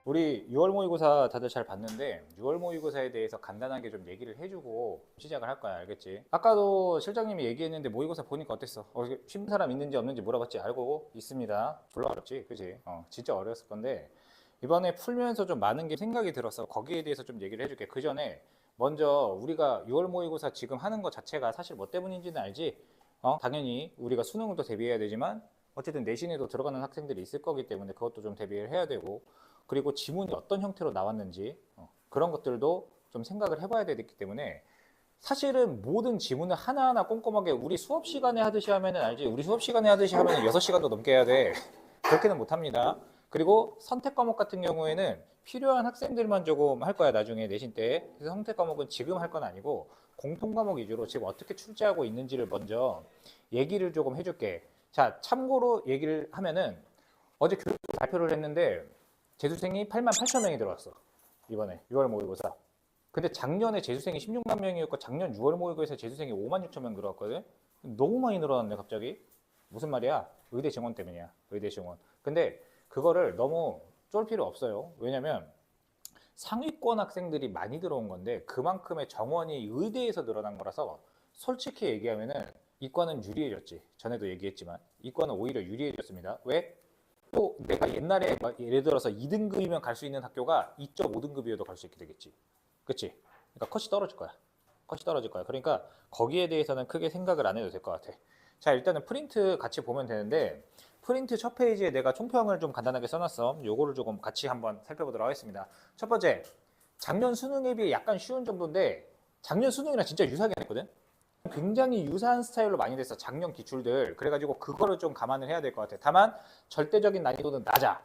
우리 6월 모의고사 다들 잘 봤는데 6월 모의고사에 대해서 간단하게 좀 얘기를 해주고 시작을 할 거야. 알겠지? 아까도 실장님이 얘기했는데 모의고사 보니까 어땠어? 쉬운 사람 있는지 없는지 물어봤지? 알고 있습니다. 졸라 어렵지? 그지? 진짜 어려웠을 건데 이번에 풀면서 좀 많은 게 생각이 들어서 거기에 대해서 좀 얘기를 해줄게. 그 전에 먼저 우리가 6월 모의고사 지금 하는 것 자체가 사실 뭐 때문인지는 알지? 당연히 우리가 수능을 또 대비해야 되지만 어쨌든 내신에도 들어가는 학생들이 있을 거기 때문에 그것도 좀 대비를 해야 되고, 그리고 지문이 어떤 형태로 나왔는지 그런 것들도 좀 생각을 해봐야 되기 때문에 사실은 모든 지문을 하나하나 꼼꼼하게 우리 수업 시간에 하듯이 하면은 알지? 우리 수업 시간에 하듯이 하면은 6시간도 넘게 해야 돼. 그렇게는 못합니다. 그리고 선택 과목 같은 경우에는 필요한 학생들만 조금 할 거야, 나중에 내신 때. 그래서 선택 과목은 지금 할 건 아니고 공통 과목 위주로 지금 어떻게 출제하고 있는지를 먼저 얘기를 조금 해줄게. 자, 참고로 얘기를 하면은 어제 교육부 발표를 했는데 재수생이 8만 8천 명이 들어왔어. 이번에 6월 모의고사. 근데 작년에 재수생이 16만 명이었고 작년 6월 모의고사에 재수생이 5만 6천 명 들어왔거든. 너무 많이 늘어났네 갑자기. 무슨 말이야? 의대 증원 때문이야. 의대 증원. 근데 그거를 너무 쫄 필요 없어요. 왜냐면 상위권 학생들이 많이 들어온 건데 그만큼의 정원이 의대에서 늘어난 거라서 솔직히 얘기하면은 이과는 유리해졌지. 전에도 얘기했지만 이과는 오히려 유리해졌습니다. 왜? 또 내가 옛날에 예를 들어서 2등급이면 갈 수 있는 학교가 2.5등급이어도 갈 수 있게 되겠지. 그치? 그러니까 컷이 떨어질 거야. 컷이 떨어질 거야. 그러니까 거기에 대해서는 크게 생각을 안 해도 될 것 같아. 자, 일단은 프린트 같이 보면 되는데 프린트 첫 페이지에 내가 총평을 좀 간단하게 써놨어. 요거를 조금 같이 한번 살펴보도록 하겠습니다. 첫 번째, 작년 수능에 비해 약간 쉬운 정도인데 작년 수능이랑 진짜 유사하게 했거든? 굉장히 유사한 스타일로 많이 됐어. 작년 기출들. 그래가지고 그거를 좀 감안을 해야 될 것 같아. 다만 절대적인 난이도는 낮아.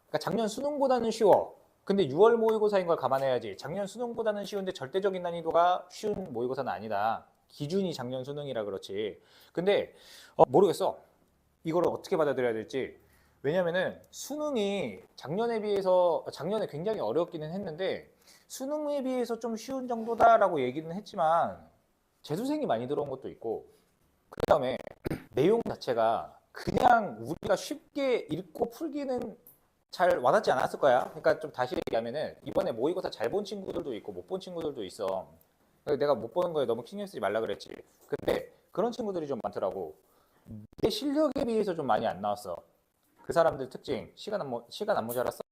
그러니까 작년 수능보다는 쉬워. 근데 6월 모의고사인 걸 감안해야지. 작년 수능보다는 쉬운데 절대적인 난이도가 쉬운 모의고사는 아니다. 기준이 작년 수능이라 그렇지. 근데 모르겠어. 이거를 어떻게 받아들여야 될지. 왜냐면은 수능이 작년에 굉장히 어렵기는 했는데 수능에 비해서 좀 쉬운 정도다라고 얘기는 했지만 재수생이 많이 들어온 것도 있고, 그 다음에 내용 자체가 그냥 우리가 쉽게 읽고 풀기는 잘 와닿지 않았을 거야. 그러니까 좀 다시 얘기하면은 이번에 모의고사 잘 본 친구들도 있고 못 본 친구들도 있어. 내가 못 보는 거에 너무 신경 쓰지 말라 그랬지. 근데 그런 친구들이 좀 많더라고. 내 실력에 비해서 좀 많이 안 나왔어. 그 사람들 특징, 시간 안 모자랐어.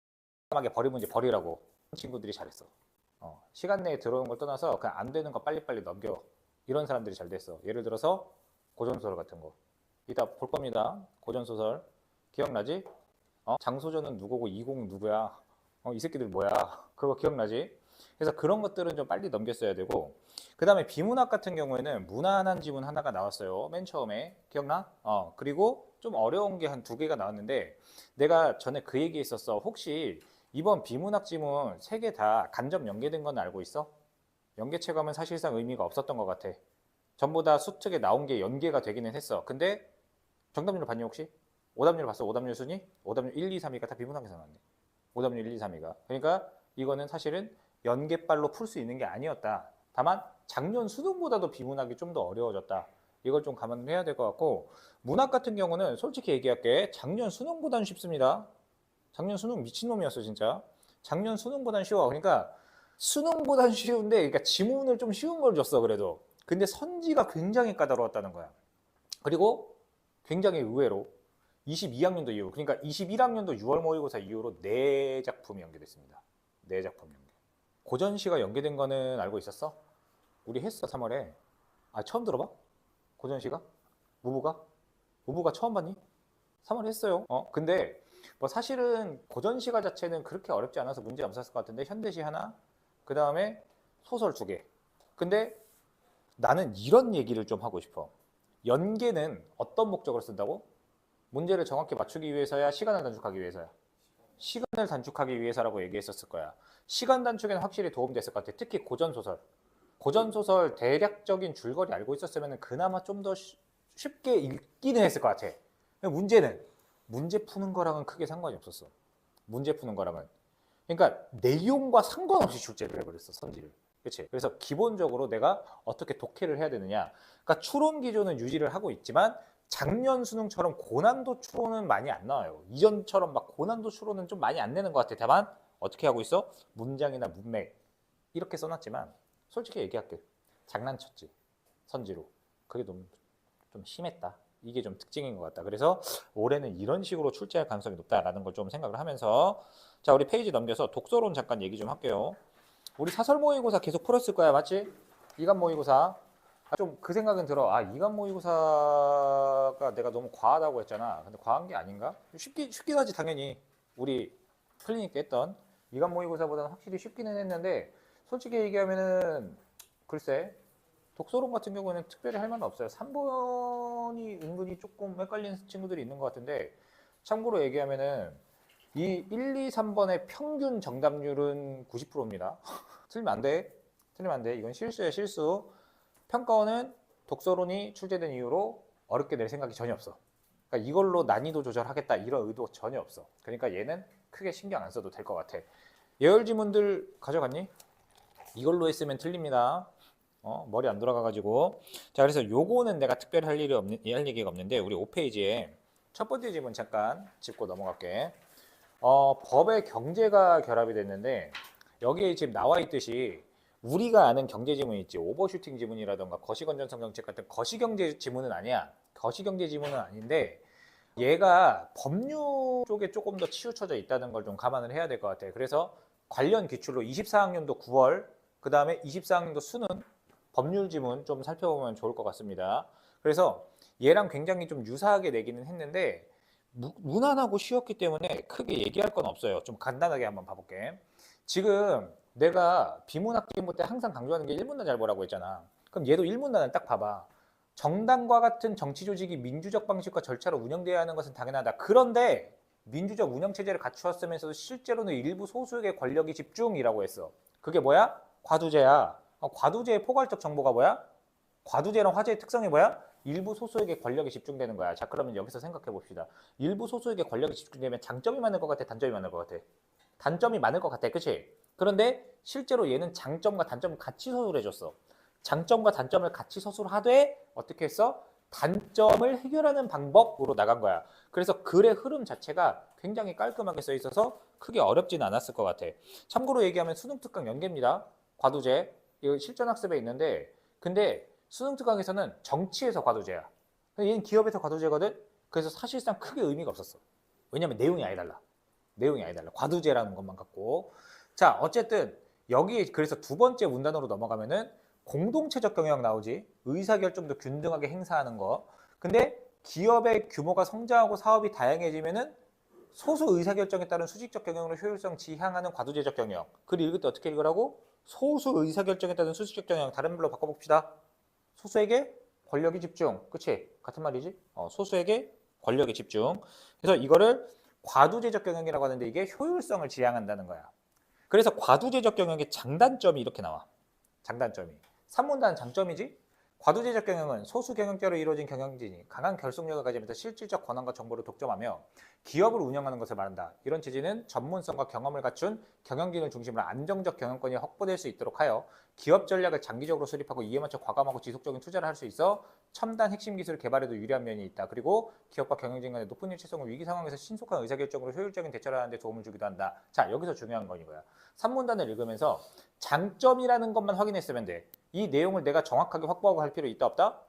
하게 버리 문제 버리라고. 친구들이 잘했어. 시간 내에 들어오는 걸 떠나서 그냥 안 되는 거 빨리빨리 넘겨. 이런 사람들이 잘 됐어. 예를 들어서 고전소설 같은 거. 이따 볼 겁니다. 고전소설. 기억나지? 장소전은 누구고 이공 누구야? 이 새끼들 뭐야? 그거 기억나지? 그래서 그런 것들은 좀 빨리 넘겼어야 되고, 그 다음에 비문학 같은 경우에는 무난한 지문 하나가 나왔어요. 맨 처음에. 기억나? 그리고 좀 어려운 게 한 2개가 나왔는데 내가 전에 그 얘기 했었어. 혹시 이번 비문학 지문 3개 다 간접 연계된 건 알고 있어? 연계 체감은 사실상 의미가 없었던 것 같아. 전부 다 수특에 나온 게 연계가 되기는 했어. 근데 정답률 봤니 혹시? 오답률 봤어? 오답률 순위? 오답률 1, 2, 3위가 다 비문학에서 나왔네. 오답률 1, 2, 3위가. 그러니까 이거는 사실은 연계빨로 풀 수 있는 게 아니었다. 다만 작년 수능보다도 비문학이 좀 더 어려워졌다. 이걸 좀 감안해야 될 것 같고, 문학 같은 경우는 솔직히 얘기할게. 작년 수능보다는 쉽습니다. 작년 수능 미친놈이었어 진짜. 작년 수능보다는 쉬워. 그러니까 수능보다는 쉬운데 그러니까 지문을 좀 쉬운 걸 줬어 그래도. 근데 선지가 굉장히 까다로웠다는 거야. 그리고 굉장히 의외로 22학년도 이후, 그러니까 21학년도 6월 모의고사 이후로 4작품이 연계됐습니다. 4작품 연계. 고전시가 연계된 거는 알고 있었어? 우리 했어 3월에. 처음 들어봐? 고전시가? 무부가? 무부가 처음 봤니? 3월에 했어요. 근데 뭐 사실은 고전시가 자체는 그렇게 어렵지 않아서 문제 없었을 것 같은데 현대시 하나, 그 다음에 소설 2개. 근데 나는 이런 얘기를 좀 하고 싶어. 연계는 어떤 목적으로 쓴다고? 문제를 정확히 맞추기 위해서야, 시간을 단축하기 위해서야? 시간을 단축하기 위해서라고 얘기했었을 거야. 시간 단축에는 확실히 도움됐을 것 같아. 특히 고전소설. 고전소설 대략적인 줄거리 알고 있었으면 그나마 좀 더 쉽게 읽기는 했을 것 같아. 문제는 문제 푸는 거랑은 크게 상관이 없었어. 문제 푸는 거랑은. 그러니까 내용과 상관없이 출제를 해버렸어, 선지를. 그치? 그래서 기본적으로 내가 어떻게 독해를 해야 되느냐. 그러니까 추론 기조는 유지를 하고 있지만 작년 수능처럼 고난도 추론은 많이 안 나와요. 이전처럼 막 고난도 추론은 좀 많이 안 내는 것 같아. 다만 어떻게 하고 있어? 문장이나 문맥 이렇게 써놨지만 솔직히 얘기할게. 장난쳤지. 선지로. 그게 좀 심했다. 이게 좀 특징인 것 같다. 그래서 올해는 이런 식으로 출제할 가능성이 높다라는 걸 좀 생각을 하면서 자, 우리 페이지 넘겨서 독서론 잠깐 얘기 좀 할게요. 우리 사설 모의고사 계속 풀었을 거야. 맞지? 이간 모의고사. 좀 그 생각은 들어. 아, 이간 모의고사가 내가 너무 과하다고 했잖아. 근데 과한 게 아닌가? 쉽긴 하지, 당연히. 우리 클리닉 때 했던 이간 모의고사보다는 확실히 쉽기는 했는데 솔직히 얘기하면은 글쎄 독서론 같은 경우에는 특별히 할 말은 없어요. 3번이 은근히 조금 헷갈리는 친구들이 있는 것 같은데 참고로 얘기하면은 이 1, 2, 3번의 평균 정답률은 90%입니다. 틀리면 안 돼. 틀리면 안 돼. 이건 실수야, 실수. 평가원은 독서론이 출제된 이후로 어렵게 낼 생각이 전혀 없어. 그러니까 이걸로 난이도 조절하겠다 이런 의도 전혀 없어. 그러니까 얘는 크게 신경 안 써도 될 것 같아. 예열 지문들 가져갔니? 이걸로 했으면 틀립니다. 머리 안 돌아가가지고. 자, 그래서 요거는 내가 특별히 할 얘기가 없는데 우리 5페이지에 첫 번째 지문 잠깐 짚고 넘어갈게. 법의 경제가 결합이 됐는데 여기에 지금 나와 있듯이 우리가 아는 경제 지문 있지. 오버슈팅 지문이라던가 거시건전성 정책 같은 거시경제 지문은 아니야. 거시경제 지문은 아닌데 얘가 법률 쪽에 조금 더 치우쳐져 있다는 걸 좀 감안을 해야 될 것 같아. 그래서 관련 기출로 24학년도 9월, 그 다음에 24학년도 수능 법률 지문 좀 살펴보면 좋을 것 같습니다. 그래서 얘랑 굉장히 좀 유사하게 내기는 했는데 무난하고 쉬웠기 때문에 크게 얘기할 건 없어요. 좀 간단하게 한번 봐볼게. 지금 내가 비문학 기본 때 항상 강조하는 게 일문단 잘 보라고 했잖아. 그럼 얘도 일문단을 딱 봐봐. 정당과 같은 정치 조직이 민주적 방식과 절차로 운영되어야 하는 것은 당연하다. 그런데 민주적 운영체제를 갖추었으면서도 실제로는 일부 소수에게 권력이 집중이라고 했어. 그게 뭐야? 과두제야. 과두제의 포괄적 정보가 뭐야? 과두제랑 화제의 특성이 뭐야? 일부 소수에게 권력이 집중되는 거야. 자, 그러면 여기서 생각해 봅시다. 일부 소수에게 권력이 집중되면 장점이 많을 것 같아? 단점이 많을 것 같아? 단점이 많을 것 같아. 그치? 그런데 실제로 얘는 장점과 단점을 같이 서술해줬어. 장점과 단점을 같이 서술하되 어떻게 했어? 단점을 해결하는 방법으로 나간 거야. 그래서 글의 흐름 자체가 굉장히 깔끔하게 써 있어서 크게 어렵지는 않았을 것 같아. 참고로 얘기하면 수능 특강 연계입니다. 과두제. 이거 실전 학습에 있는데 근데 수능 특강에서는 정치에서 과두제야. 얘는 기업에서 과두제거든. 그래서 사실상 크게 의미가 없었어. 왜냐면 내용이 아예 달라. 내용이 아예 달라. 과두제라는 것만 갖고. 자, 어쨌든 여기 그래서 두 번째 문단으로 넘어가면은 공동체적 경영 나오지. 의사결정도 균등하게 행사하는 거. 근데 기업의 규모가 성장하고 사업이 다양해지면은 소수 의사결정에 따른 수직적 경영으로 효율성 지향하는 과두제적 경영. 글 읽을 때 어떻게 읽으라고? 소수 의사결정에 따른 수직적 경영. 다른 말로 바꿔봅시다. 소수에게 권력이 집중. 그치? 같은 말이지? 소수에게 권력이 집중. 그래서 이거를 과두제적 경영이라고 하는데 이게 효율성을 지향한다는 거야. 그래서 과두제적 경영의 장단점이 이렇게 나와. 장단점이. 산문단은 장점이지? 과두제적 경영은 소수 경영자로 이루어진 경영진이 강한 결속력을 가지면서 실질적 권한과 정보를 독점하며 기업을 운영하는 것을 말한다. 이런 취지는 전문성과 경험을 갖춘 경영진을 중심으로 안정적 경영권이 확보될 수 있도록 하여 기업 전략을 장기적으로 수립하고 이에 맞춰 과감하고 지속적인 투자를 할 수 있어 첨단 핵심 기술 개발에도 유리한 면이 있다. 그리고 기업과 경영진 간의 높은 일치성을 위기 상황에서 신속한 의사결정으로 효율적인 대처를 하는 데 도움을 주기도 한다. 자, 여기서 중요한 건 이거야. 산문단을 읽으면서 장점이라는 것만 확인했으면 돼. 이 내용을 내가 정확하게 확보하고 할 필요 있다 없다?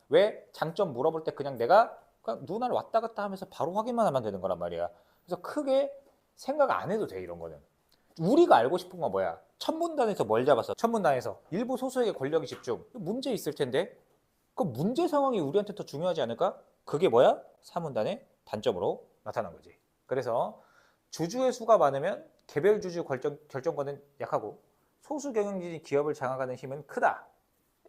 왜? 장점 물어볼 때 그냥 내가 눈알 왔다 갔다 하면서 바로 확인만 하면 되는 거란 말이야. 그래서 크게 생각 안 해도 돼, 이런 거는. 우리가 알고 싶은 건 뭐야? 첫 문단에서 뭘 잡았어? 첫 문단에서 일부 소수에게 권력이 집중. 문제 있을 텐데 그 문제 상황이 우리한테 더 중요하지 않을까? 그게 뭐야? 3문단의 단점으로 나타난 거지. 그래서 주주의 수가 많으면 개별 주주 결정권은 약하고 소수 경영진이 기업을 장악하는 힘은 크다.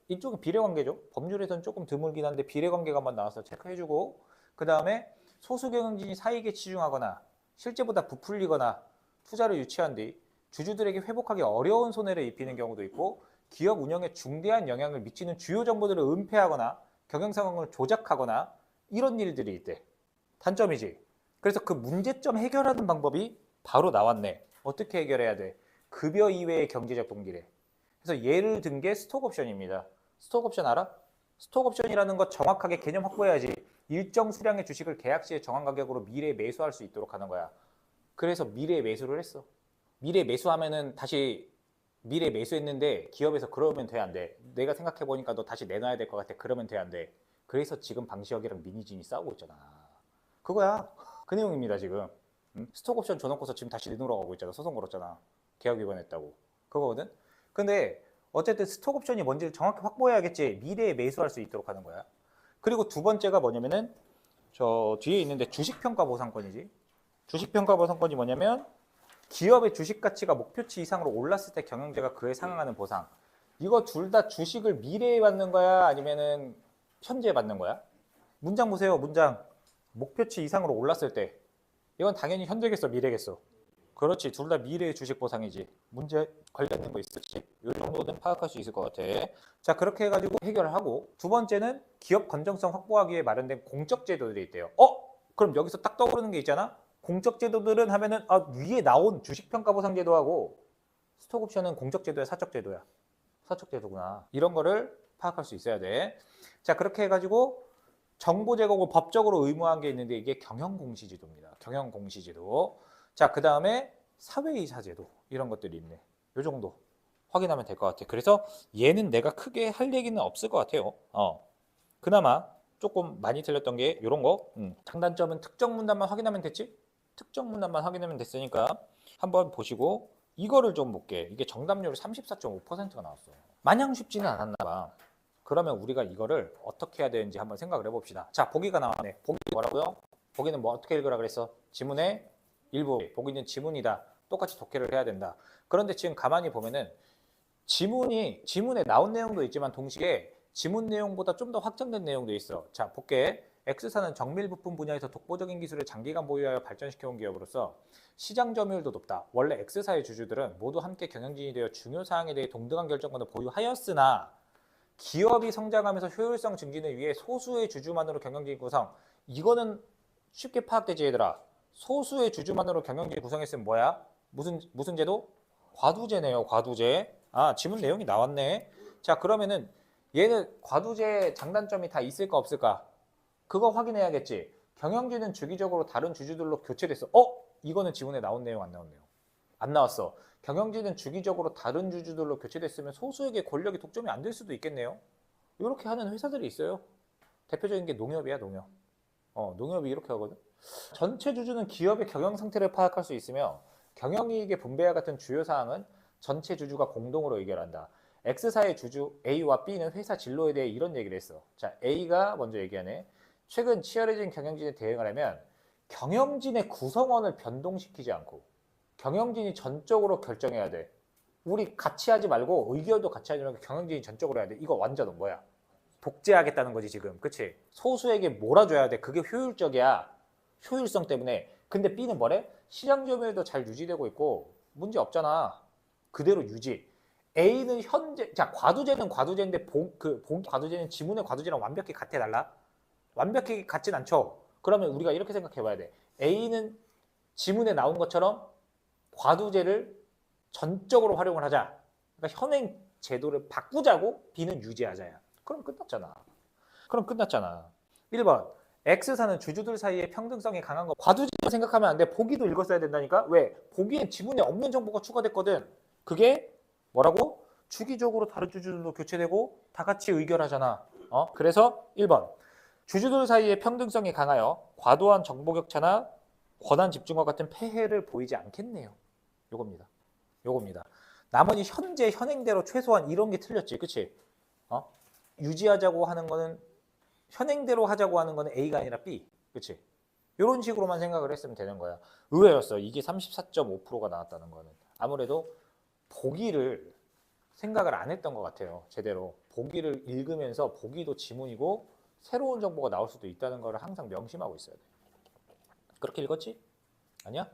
이쪽은 비례관계죠. 법률에서는 조금 드물긴 한데 비례관계가 한번 나와서 체크해주고 그 다음에 소수 경영진이 사익에 치중하거나 실제보다 부풀리거나 투자를 유치한 뒤 주주들에게 회복하기 어려운 손해를 입히는 경우도 있고 기업 운영에 중대한 영향을 미치는 주요 정보들을 은폐하거나 경영 상황을 조작하거나 이런 일들이 있대. 단점이지. 그래서 그 문제점 해결하는 방법이 바로 나왔네. 어떻게 해결해야 돼? 급여 이외의 경제적 동기래. 그래서 예를 든 게 스톡옵션입니다. 스톡옵션 알아? 스톡옵션이라는 거 정확하게 개념 확보해야지. 일정 수량의 주식을 계약 시에 정한 가격으로 미래에 매수할 수 있도록 하는 거야. 그래서 미래에 매수를 했어. 미래 매수하면은 다시 미래 매수했는데 기업에서 그러면 돼, 안 돼? 내가 생각해 보니까 너 다시 내놔야 될 것 같아. 그러면 돼, 안 돼? 그래서 지금 방시혁이랑 민희진이 싸우고 있잖아. 그거야. 그 내용입니다, 지금. 응? 스톡옵션 줘놓고서 지금 다시 내놓으러 가고 있잖아. 소송 걸었잖아. 계약 위반했다고. 그거거든. 근데 어쨌든 스톡옵션이 뭔지를 정확히 확보해야겠지. 미래에 매수할 수 있도록 하는 거야. 그리고 두 번째가 뭐냐면은 저 뒤에 있는데 주식평가 보상권이지. 주식평가 보상권이 뭐냐면 기업의 주식 가치가 목표치 이상으로 올랐을 때 경영자가 그에 상응하는 보상. 이거 둘 다 주식을 미래에 받는 거야? 아니면은 현재에 받는 거야? 문장 보세요, 문장. 목표치 이상으로 올랐을 때. 이건 당연히 현재겠어, 미래겠어? 그렇지, 둘 다 미래의 주식 보상이지. 문제 관련된 거 있었지? 이 정도는 파악할 수 있을 것 같아. 자, 그렇게 해가지고 해결을 하고, 두 번째는 기업 건정성 확보하기 위해 마련된 공적 제도들이 있대요. 그럼 여기서 딱 떠오르는 게 있잖아? 공적 제도들은 하면은 위에 나온 주식평가 보상 제도하고 스톡옵션은 공적 제도야, 사적 제도야? 사적 제도구나. 이런 거를 파악할 수 있어야 돼. 자, 그렇게 해가지고 정보 제공을 법적으로 의무한 게 있는데 이게 경영공시제도입니다. 경영공시제도. 자, 그 다음에 사회이사 제도 이런 것들이 있네. 요 정도 확인하면 될 것 같아. 그래서 얘는 내가 크게 할 얘기는 없을 것 같아요. 그나마 조금 많이 틀렸던 게 이런 거. 장단점은 특정 문단만 확인하면 됐지? 특정 문단만 확인하면 됐으니까 한번 보시고 이거를 좀 볼게. 이게 정답률 34.5%가 나왔어. 마냥 쉽지는 않았나 봐. 그러면 우리가 이거를 어떻게 해야 되는지 한번 생각을 해봅시다. 자, 보기가 나왔네. 보기 뭐라고요? 보기는 뭐 어떻게 읽으라 그랬어? 지문의 일부. 보기는 지문이다. 똑같이 독해를 해야 된다. 그런데 지금 가만히 보면은 지문에 나온 내용도 있지만 동시에 지문 내용보다 좀 더 확장된 내용도 있어. 자, 볼게. X사는 정밀 부품 분야에서 독보적인 기술을 장기간 보유하여 발전시켜온 기업으로서 시장 점유율도 높다. 원래 X사의 주주들은 모두 함께 경영진이 되어 중요 사항에 대해 동등한 결정권을 보유하였으나 기업이 성장하면서 효율성 증진을 위해 소수의 주주만으로 경영진이 구성. 이거는 쉽게 파악되지, 얘들아. 소수의 주주만으로 경영진이 구성했으면 뭐야? 무슨 제도? 과두제네요, 과두제. 지문 내용이 나왔네. 자, 그러면은 얘는 과두제 장단점이 다 있을까 없을까? 그거 확인해야겠지. 경영진은 주기적으로 다른 주주들로 교체됐어. 이거는 지문에 나온 내용 안 나온 내용? 안 나왔어. 경영진은 주기적으로 다른 주주들로 교체됐으면 소수에게 권력이 독점이 안 될 수도 있겠네요. 이렇게 하는 회사들이 있어요. 대표적인 게 농협이야, 농협. 농협이 이렇게 하거든. 전체 주주는 기업의 경영 상태를 파악할 수 있으며 경영이익의 분배와 같은 주요 사항은 전체 주주가 공동으로 의결한다. X사의 주주 A와 B는 회사 진로에 대해 이런 얘기를 했어. 자, A가 먼저 얘기하네. 최근 치열해진 경영진에 대응하려면 경영진의 구성원을 변동시키지 않고 경영진이 전적으로 결정해야 돼. 우리 같이 하지 말고 의결도 같이 하지 말고 경영진이 전적으로 해야 돼. 이거 완전 뭐야? 독재하겠다는 거지 지금. 그치? 소수에게 몰아줘야 돼. 그게 효율적이야. 효율성 때문에. 근데 B는 뭐래? 시장 점유율도 잘 유지되고 있고 문제 없잖아. 그대로 유지. A는 현재, 자, 과두제는 과두제인데 과두제는 지문의 과두제랑 완벽히 같아 달라? 완벽히 같진 않죠. 그러면 우리가 이렇게 생각해 봐야 돼. A는 지문에 나온 것처럼 과두제를 전적으로 활용을 하자. 그러니까 현행 제도를 바꾸자고 B는 유지하자야. 그럼 끝났잖아. 1번. X사는 주주들 사이의 평등성이 강한 거. 과두제만 생각하면 안 돼. 보기도 읽었어야 된다니까. 왜? 보기엔 지문에 없는 정보가 추가됐거든. 그게 뭐라고? 주기적으로 다른 주주들도 교체되고 다 같이 의결하잖아. 그래서 1번. 주주들 사이의 평등성이 강하여 과도한 정보 격차나 권한 집중과 같은 폐해를 보이지 않겠네요. 요겁니다. 나머지 현재 현행대로 최소한 이런 게 틀렸지. 그치? 유지하자고 하는 거는 현행대로 하자고 하는 거는 A가 아니라 B. 그치? 이런 식으로만 생각을 했으면 되는 거야. 의외였어. 이게 34.5%가 나왔다는 거는. 아무래도 보기를 생각을 안 했던 것 같아요. 제대로. 보기를 읽으면서 보기도 지문이고 새로운 정보가 나올 수도 있다는 걸 항상 명심하고 있어야 돼. 그렇게 읽었지? 아니야?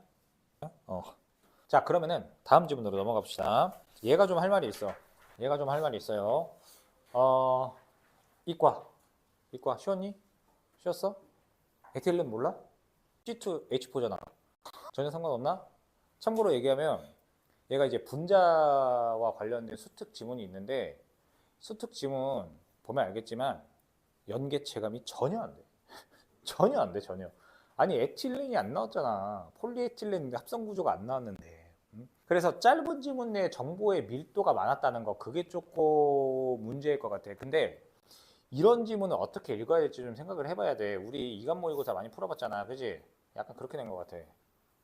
자, 그러면은 다음 지문으로 넘어가 봅시다. 얘가 좀 할 말이 있어요. 이과 쉬었니? 쉬었어? 에틸렌 몰라? C2H4잖아. 전혀 상관없나? 참고로 얘기하면 얘가 이제 분자와 관련된 수특 지문이 있는데 수특 지문 보면 알겠지만 연계 체감이 전혀 안 돼. 전혀 안 돼, 전혀. 아니, 에틸렌이 안 나왔잖아. 폴리에틸렌 합성 구조가 안 나왔는데. 그래서 짧은 지문 내에 정보의 밀도가 많았다는 거, 그게 조금 문제일 것 같아. 근데 이런 지문을 어떻게 읽어야 될지 좀 생각을 해봐야 돼. 우리 이간 모의고사 많이 풀어봤잖아, 그지? 약간 그렇게 된 것 같아.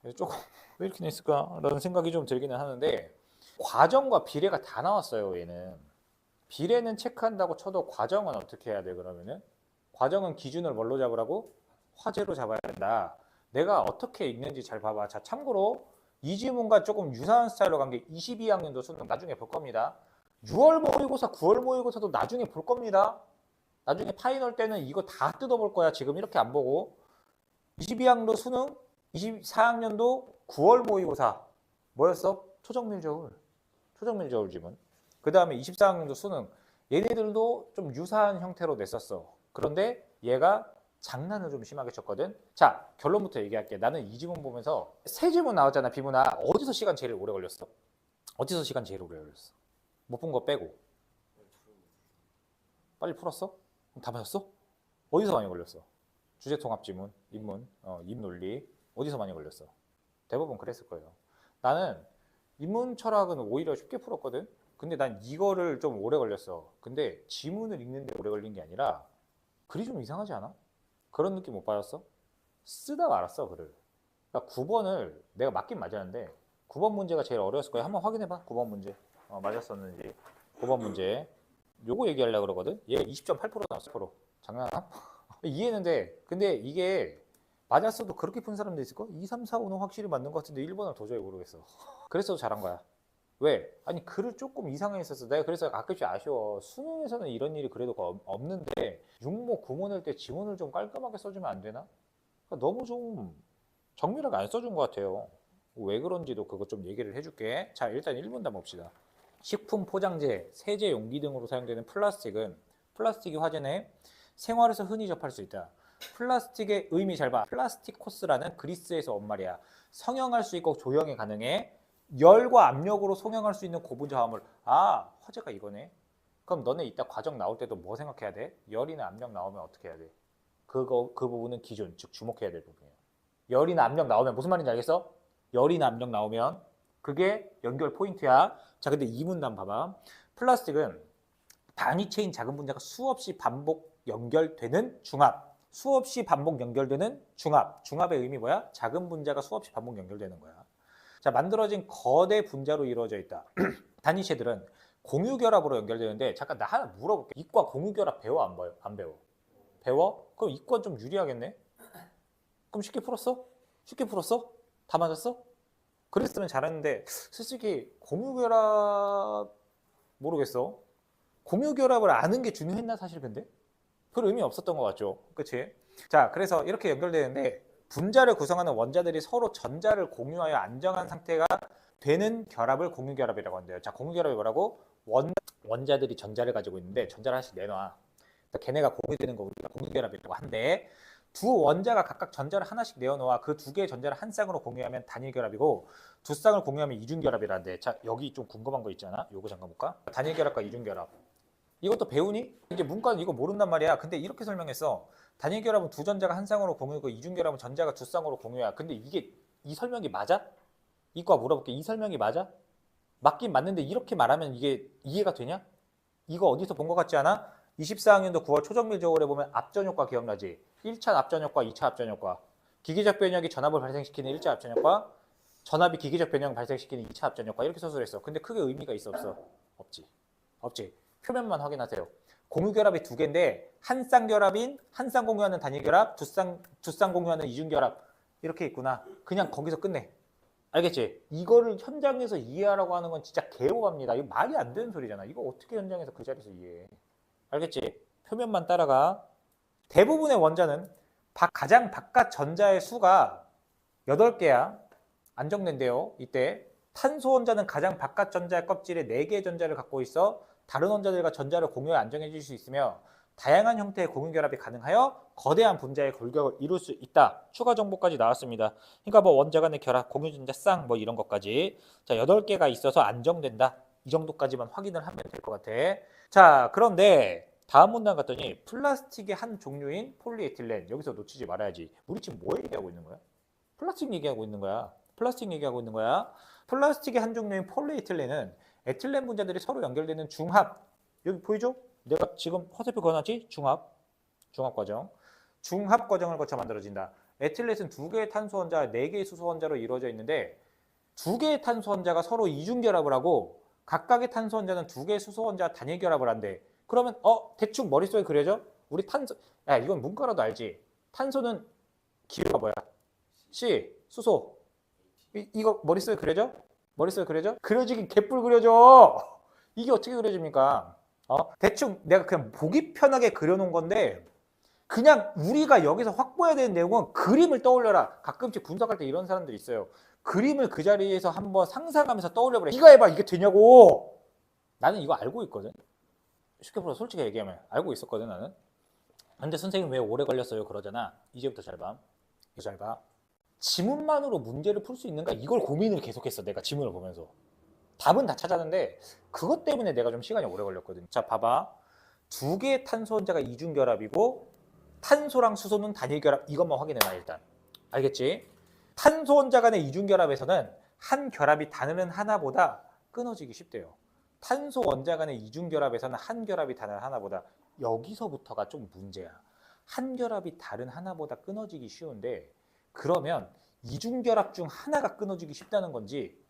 그래서 조금 왜 이렇게 냈을까라는 생각이 좀 들기는 하는데, 과정과 비례가 다 나왔어요. 얘는 비례는 체크한다고 쳐도 과정은 어떻게 해야 돼? 그러면은 과정은 기준을 뭘로 잡으라고? 화제로 잡아야 된다. 내가 어떻게 읽는지 잘 봐봐. 자, 참고로 이 지문과 조금 유사한 스타일로 간 게 22학년도 수능 나중에 볼 겁니다. 6월 모의고사, 9월 모의고사도 나중에 볼 겁니다. 나중에 파이널 때는 이거 다 뜯어볼 거야. 지금 이렇게 안 보고. 22학년도 수능, 24학년도 9월 모의고사 뭐였어? 초정밀저울. 초정밀저울 지문. 그 다음에 24학년도 수능. 얘네들도 좀 유사한 형태로 냈었어. 그런데 얘가 장난을 좀 심하게 쳤거든. 자, 결론부터 얘기할게. 나는 이 지문 보면서 세 지문 나왔잖아, 비문아. 어디서 시간 제일 오래 걸렸어? 어디서 시간 제일 오래 걸렸어? 못 본 거 빼고. 빨리 풀었어? 다 맞았어? 어디서 많이 걸렸어? 주제통합지문, 인문, 입논리. 어디서 많이 걸렸어? 대부분 그랬을 거예요. 나는 인문 철학은 오히려 쉽게 풀었거든. 근데 난 이거를 좀 오래 걸렸어. 근데 지문을 읽는데 오래 걸린 게 아니라 글이 좀 이상하지 않아? 그런 느낌 못 받았어? 쓰다 말았어, 글을. 그러니까 9번을 내가 맞긴 맞았는데 9번 문제가 제일 어려웠을 거야. 한번 확인해봐. 9번 문제 맞았었는지. 9번 문제 요거 얘기하려고 그러거든. 얘 20.8% 나왔어. 10%. 장난하나? 이해했는데 근데 이게 맞았어도 그렇게 푼 사람도 있을 거? 2, 3, 4, 5는 확실히 맞는 것 같은데 1번을 도저히 모르겠어. 그래서 잘한 거야. 왜? 아니 글을 조금 이상하게 썼어. 내가 그래서 가끔씩 아쉬워. 수능에서는 이런 일이 그래도 없는데 6모 9모 낼 때 지문을 좀 깔끔하게 써주면 안 되나? 그러니까 너무 좀 정밀하게 안 써준 것 같아요. 왜 그런지도 그거 좀 얘기를 해줄게. 자, 일단 1번 봅시다. 식품 포장재, 세제 용기 등으로 사용되는 플라스틱은 플라스틱이 화재내 생활에서 흔히 접할 수 있다. 플라스틱의 의미 잘 봐. 플라스틱 코스라는 그리스에서 온 말이야. 성형할 수 있고 조형이 가능해. 열과 압력으로 성형할 수 있는 고분자 화물. 아, 화재가 이거네. 그럼 너네 이따 과정 나올 때도 뭐 생각해야 돼? 열이나 압력 나오면 어떻게 해야 돼? 그 부분은 기준, 즉 주목해야 될 부분이야. 열이나 압력 나오면 무슨 말인지 알겠어? 열이나 압력 나오면 그게 연결 포인트야. 자, 근데 이 문단 봐봐. 플라스틱은 단위체인 작은 분자가 수없이 반복 연결되는 중합. 수없이 반복 연결되는 중합. 중합의 의미 뭐야? 작은 분자가 수없이 반복 연결되는 거야. 자, 만들어진 거대 분자로 이루어져 있다. 단위체들은 공유결합으로 연결되는데 잠깐 나 하나 물어볼게. 이과 공유결합 배워 안 배워? 배워? 그럼 이과 좀 유리하겠네? 그럼 쉽게 풀었어? 쉽게 풀었어? 다 맞았어? 그랬으면 잘했는데 솔직히 공유결합 모르겠어. 공유결합을 아는 게 중요했나 사실 근데? 별 의미 없었던 것 같죠. 그치? 자, 그래서 이렇게 연결되는데 분자를 구성하는 원자들이 서로 전자를 공유하여 안정한 상태가 되는 결합을 공유결합이라고 한대요. 자, 공유결합이 뭐라고? 원자들이 전자를 가지고 있는데 전자를 하나씩 내놔. 걔네가 공유되는 거 우리가 공유결합이라고 한대. 두 원자가 각각 전자를 하나씩 내어놓아 그 두 개의 전자를 한 쌍으로 공유하면 단일결합이고 두 쌍을 공유하면 이중결합이라는데 자, 여기 좀 궁금한 거 있잖아. 요거 잠깐 볼까? 단일결합과 이중결합. 이것도 배우니? 이제 문과는 이거 모른단 말이야. 근데 이렇게 설명했어. 단일결합은 두 전자가 한 쌍으로 공유고 이중결합은 전자가 두 쌍으로 공유야. 근데 이게 이 설명이 맞아? 이과 물어볼게. 이 설명이 맞아? 맞긴 맞는데 이렇게 말하면 이게 이해가 되냐? 이거 어디서 본 것 같지 않아? 24학년도 9월 초정밀 저울에 보면 압전효과 기억나지? 1차 압전효과, 2차 압전효과. 기계적 변형이 전압을 발생시키는 1차 압전효과, 전압이 기계적 변형을 발생시키는 2차 압전효과 이렇게 서술했어. 근데 크게 의미가 있어 없어? 없지. 없지. 표면만 확인하세요. 공유결합이 두 개인데 한 쌍결합인 한 쌍 공유하는 단일결합, 두 쌍 공유하는 이중결합 이렇게 있구나. 그냥 거기서 끝내. 알겠지? 이거를 현장에서 이해하라고 하는 건 진짜 개오합니다. 이거 말이 안 되는 소리잖아. 이거 어떻게 현장에서 그 자리에서 이해해? 알겠지? 표면만 따라가. 대부분의 원자는 가장 바깥 전자의 수가 8개야. 안정된대요. 이때 탄소 원자는 가장 바깥 전자의 껍질에 4개의 전자를 갖고 있어 다른 원자들과 전자를 공유해 안정해 줄 수 있으며 다양한 형태의 공유결합이 가능하여 거대한 분자의 골격을 이룰 수 있다. 추가 정보까지 나왔습니다. 그러니까 뭐 원자 간의 결합, 공유전자 쌍 뭐 이런 것까지. 자, 8개가 있어서 안정된다. 이 정도까지만 확인을 하면 될 것 같아. 자, 그런데 다음 문단 갔더니 플라스틱의 한 종류인 폴리에틸렌. 여기서 놓치지 말아야지. 우리 지금 뭐 얘기하고 있는 거야? 플라스틱 얘기하고 있는 거야. 플라스틱 얘기하고 있는 거야. 플라스틱의 한 종류인 폴리에틸렌은 에틸렌 분자들이 서로 연결되는 중합. 여기 보이죠? 내가 지금 화살표 그어놨지? 중합 과정. 중합 과정을 거쳐 만들어진다. 에틸렌은 2개의 탄소 원자, 4개의 수소 원자로 이루어져 있는데 2개의 탄소 원자가 서로 이중 결합을 하고 각각의 탄소 원자는 2개의 수소 원자와 단일 결합을 한대. 그러면 대충 머릿속에 그려져? 우리 탄소, 야 이건 문과라도 알지? 탄소는 기호가 뭐야? C, 수소. 이거 머릿속에 그려져? 머릿속에 그려져? 그려지긴 개뿔 그려져. 이게 어떻게 그려집니까? 대충 내가 그냥 보기 편하게 그려놓은 건데 그냥 우리가 여기서 확보해야 되는 내용은 그림을 떠올려라. 가끔씩 분석할 때 이런 사람들이 있어요. 그림을 그 자리에서 한번 상상하면서 떠올려보래. 네가 해봐. 이게 되냐고. 나는 이거 알고 있거든. 쉽게 풀어 솔직히 얘기하면 알고 있었거든 나는. 근데 선생님 왜 오래 걸렸어요 그러잖아. 이제부터 잘 봐. 이거 잘 봐. 지문만으로 문제를 풀 수 있는가 이걸 고민을 계속했어. 내가 지문을 보면서. 답은 다 찾았는데 그것 때문에 내가 좀 시간이 오래 걸렸거든. 자 봐봐. 2개의 탄소 원자가 이중 결합이고 탄소랑 수소는 단일 결합. 이것만 확인해놔 일단. 알겠지? 탄소 원자 간의 이중 결합에서는 한 결합이 다른 하나보다 끊어지기 쉽대요. 탄소 원자 간의 이중 결합에서는 한 결합이 다른 하나보다. 여기서부터가 좀 문제야. 한 결합이 다른 하나보다 끊어지기 쉬운데 그러면 이중 결합 중 하나가 끊어지기 쉽다는 건지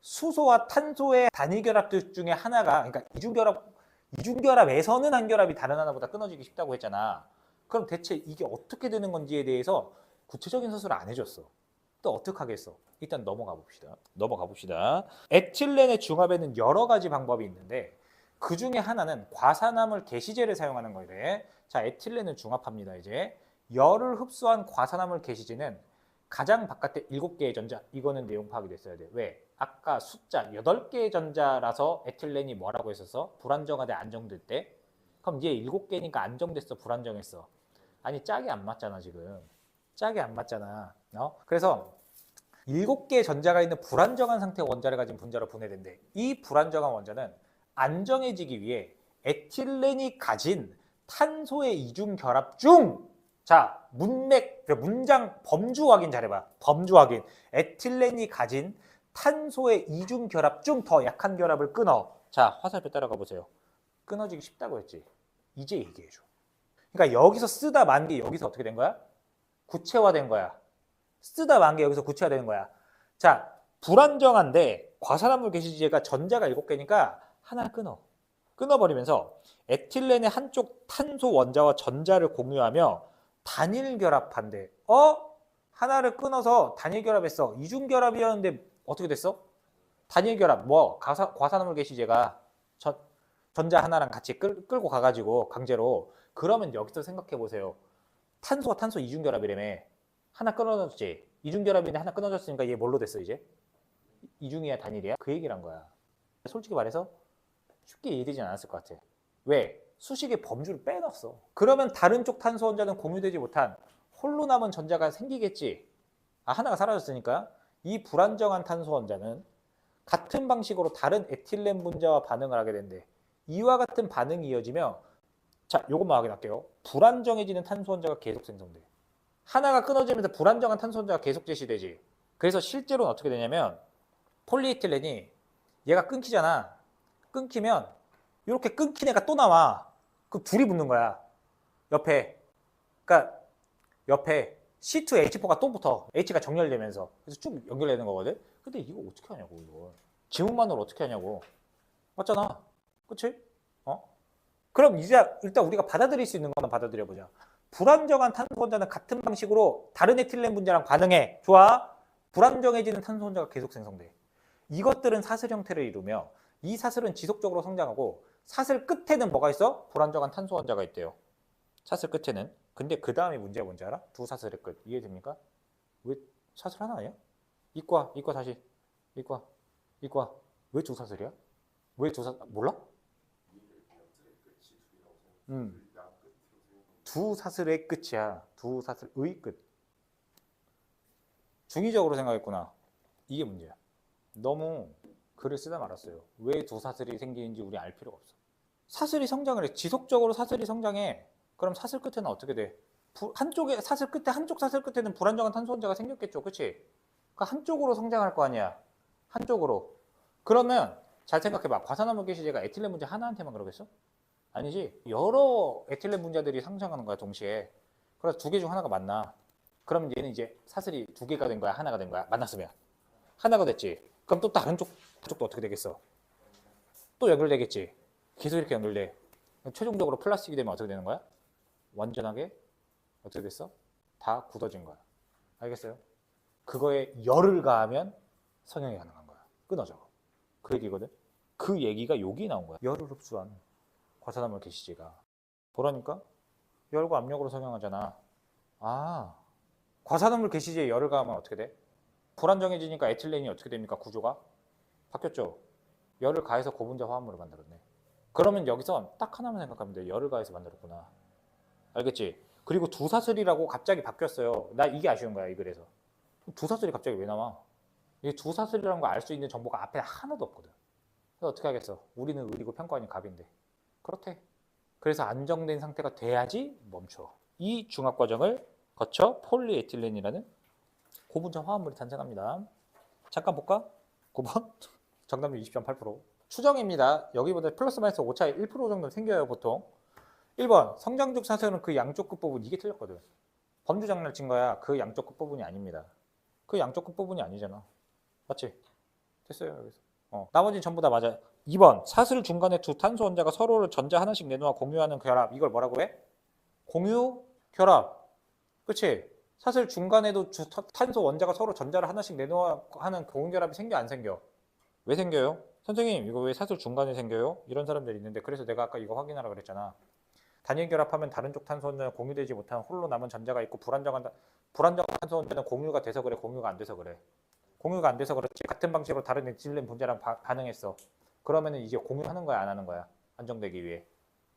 수소와 탄소의 단일 결합들 중에 하나가, 그러니까 이중 결합에서는 한 결합이 다른 하나보다 끊어지기 쉽다고 했잖아. 그럼 대체 이게 어떻게 되는 건지에 대해서 구체적인 서술을 안 해줬어. 또 어떻게 하겠어? 일단 넘어가 봅시다. 에틸렌의 중합에는 여러 가지 방법이 있는데 그 중에 하나는 과산화물 게시제를 사용하는 거래. 자, 에틸렌을 중합합니다. 이제 열을 흡수한 과산화물 게시제는 가장 바깥에 7개의 전자. 이거는 내용 파악이 됐어야 돼. 왜? 아까 숫자 8개의 전자라서 에틸렌이 뭐라고 했었어? 불안정하되 안정될 때? 그럼 얘 7개니까 안정됐어? 불안정했어? 아니 짝이 안 맞잖아 지금. 짝이 안 맞잖아. 그래서 7개의 전자가 있는 불안정한 상태의 원자를 가진 분자로 분해된대. 이 불안정한 원자는 안정해지기 위해 에틸렌이 가진 탄소의 이중 결합 중, 자 문장 범주 확인 잘해봐. 범주 확인. 에틸렌이 가진 탄소의 이중 결합 중 더 약한 결합을 끊어. 자 화살표 따라가 보세요. 끊어지기 쉽다고 했지. 이제 얘기해줘. 그러니까 여기서 쓰다 만 게 여기서 어떻게 된 거야? 구체화된 거야. 쓰다 만 게 여기서 구체화되는 거야. 자, 불안정한데 과산화물 게시제가 전자가 7개니까 하나 끊어버리면서 에틸렌의 한쪽 탄소 원자와 전자를 공유하며 단일 결합한대. 하나를 끊어서 단일 결합했어. 이중 결합이었는데 어떻게 됐어? 단일 결합. 과산화물 게시제가 전자 하나랑 같이 끌고 가가지고 강제로. 그러면 여기서 생각해 보세요. 탄소와 탄소 이중 결합이라며. 하나 끊어졌지. 이중 결합인데 하나 끊어졌으니까 얘 뭘로 됐어 이제? 이중이야 단일이야? 그 얘기를 한 거야. 솔직히 말해서 쉽게 이해되진 않았을 것 같아. 왜? 수식의 범주를 빼놨어. 그러면 다른 쪽 탄소 원자는 공유되지 못한 홀로 남은 전자가 생기겠지. 하나가 사라졌으니까. 이 불안정한 탄소 원자는 같은 방식으로 다른 에틸렌 분자와 반응을 하게 된대. 이와 같은 반응이 이어지며, 자, 요것만 확인할게요. 불안정해지는 탄소 원자가 계속 생성돼. 하나가 끊어지면서 불안정한 탄소 원자가 계속 제시되지. 그래서 실제로는 어떻게 되냐면 폴리에틸렌이 얘가 끊기잖아. 끊기면 이렇게 끊긴 애가 또 나와. 그 둘이 붙는 거야. 옆에. 그러니까 옆에 C2H4가 또 붙어. H가 정렬되면서. 그래서 쭉 연결되는 거거든. 근데 이거 어떻게 하냐고 이거. 지문만으로 어떻게 하냐고. 맞잖아. 그치? 그럼 이제 일단 우리가 받아들일 수 있는 것만 받아들여보자. 불안정한 탄소 원자는 같은 방식으로 다른 에틸렌 분자랑 반응해. 좋아. 불안정해지는 탄소 원자가 계속 생성돼. 이것들은 사슬 형태를 이루며 이 사슬은 지속적으로 성장하고 사슬 끝에는 뭐가 있어? 불안정한 탄소 원자가 있대요. 사슬 끝에는. 근데 그 다음에 문제가 뭔지 알아? 두 사슬의 끝. 이해됩니까? 왜 사슬 하나 아니야? 이과 다시. 이과. 왜 두 사슬이야? 왜 두 사슬? 몰라? 두 사슬의 끝이야. 두 사슬의 끝. 중의적으로 생각했구나. 이게 문제야. 너무 글을 쓰다 말았어요. 왜 두 사슬이 생기는지 우리 알 필요가 없어. 사슬이 성장을 해. 지속적으로 사슬이 성장해. 그럼 사슬 끝에는 어떻게 돼? 한쪽 사슬 끝에는 불안정한 탄소 원자가 생겼겠죠. 그치? 그러니까 한쪽으로 성장할 거 아니야. 한쪽으로. 그러면 잘 생각해봐. 과산화물 개시제가 에틸렌 분자 하나한테만 그러겠어? 아니지. 여러 에틸렌 분자들이 성장하는 거야, 동시에. 그래서 두 개 중 하나가 맞나? 그럼 얘는 이제 사슬이 두 개가 된 거야, 하나가 된 거야? 만났으면. 하나가 됐지. 그럼 또 다른 쪽도 어떻게 되겠어? 또 연결되겠지. 계속 이렇게 연결돼. 최종적으로 플라스틱이 되면 어떻게 되는 거야? 완전하게 어떻게 됐어? 다 굳어진 거야. 알겠어요? 그거에 열을 가하면 성형이 가능한 거야. 끊어져. 그 얘기거든. 그 얘기가 여기 나온 거야. 열을 흡수한 과산화물 개시제가. 보라니까 열과 압력으로 성형하잖아. 아, 과산화물 개시제에 열을 가하면 어떻게 돼? 불안정해지니까 에틸렌이 어떻게 됩니까? 구조가 바뀌었죠. 열을 가해서 고분자 화합물을 만들었네. 그러면 여기서 딱 하나만 생각하면 돼. 열을 가해서 만들었구나. 알겠지? 그리고 두사슬이라고 갑자기 바뀌었어요. 나 이게 아쉬운 거야, 이 글에서. 두사슬이 갑자기 왜 나와? 이 두사슬이라는 거 알 수 있는 정보가 앞에 하나도 없거든. 그래서 어떻게 하겠어? 우리는 의리고 평가원이 갑인데. 그렇대. 그래서 안정된 상태가 돼야지 멈춰. 이 중합 과정을 거쳐 폴리에틸렌이라는 고분자 화합물이 탄생합니다. 잠깐 볼까? 9번. 정답률 20.8%. 추정입니다. 여기보다 플러스 마이너스 오차에 1% 정도 생겨요, 보통. 1번. 성장적 사슬은 그 양쪽 끝부분. 이게 틀렸거든. 범주 장난을 친 거야. 그 양쪽 끝부분이 아닙니다. 그 양쪽 끝부분이 아니잖아. 맞지? 됐어요, 여기서. 나머지는 전부 다 맞아요. 2번. 사슬 중간에 두 탄소 원자가 서로를 전자 하나씩 내놓아 공유하는 결합. 이걸 뭐라고 해? 공유 결합. 그치? 사슬 중간에도 두 탄소 원자가 서로 전자를 하나씩 내놓아 하는 공유 결합이 생겨, 안 생겨? 왜 생겨요? 선생님, 이거 왜 사슬 중간에 생겨요? 이런 사람들이 있는데, 그래서 내가 아까 이거 확인하라 그랬잖아. 단일 결합하면 다른 쪽 탄소 원자는 공유되지 못한 홀로 남은 전자가 있고, 불안정한 탄소 원자는 공유가 돼서 그래, 공유가 안 돼서 그래. 공유가 안 돼서 그렇지. 같은 방식으로 다른 에틸렌 분자랑 반응했어. 그러면은 이제 공유하는 거야, 안 하는 거야? 안정되기 위해.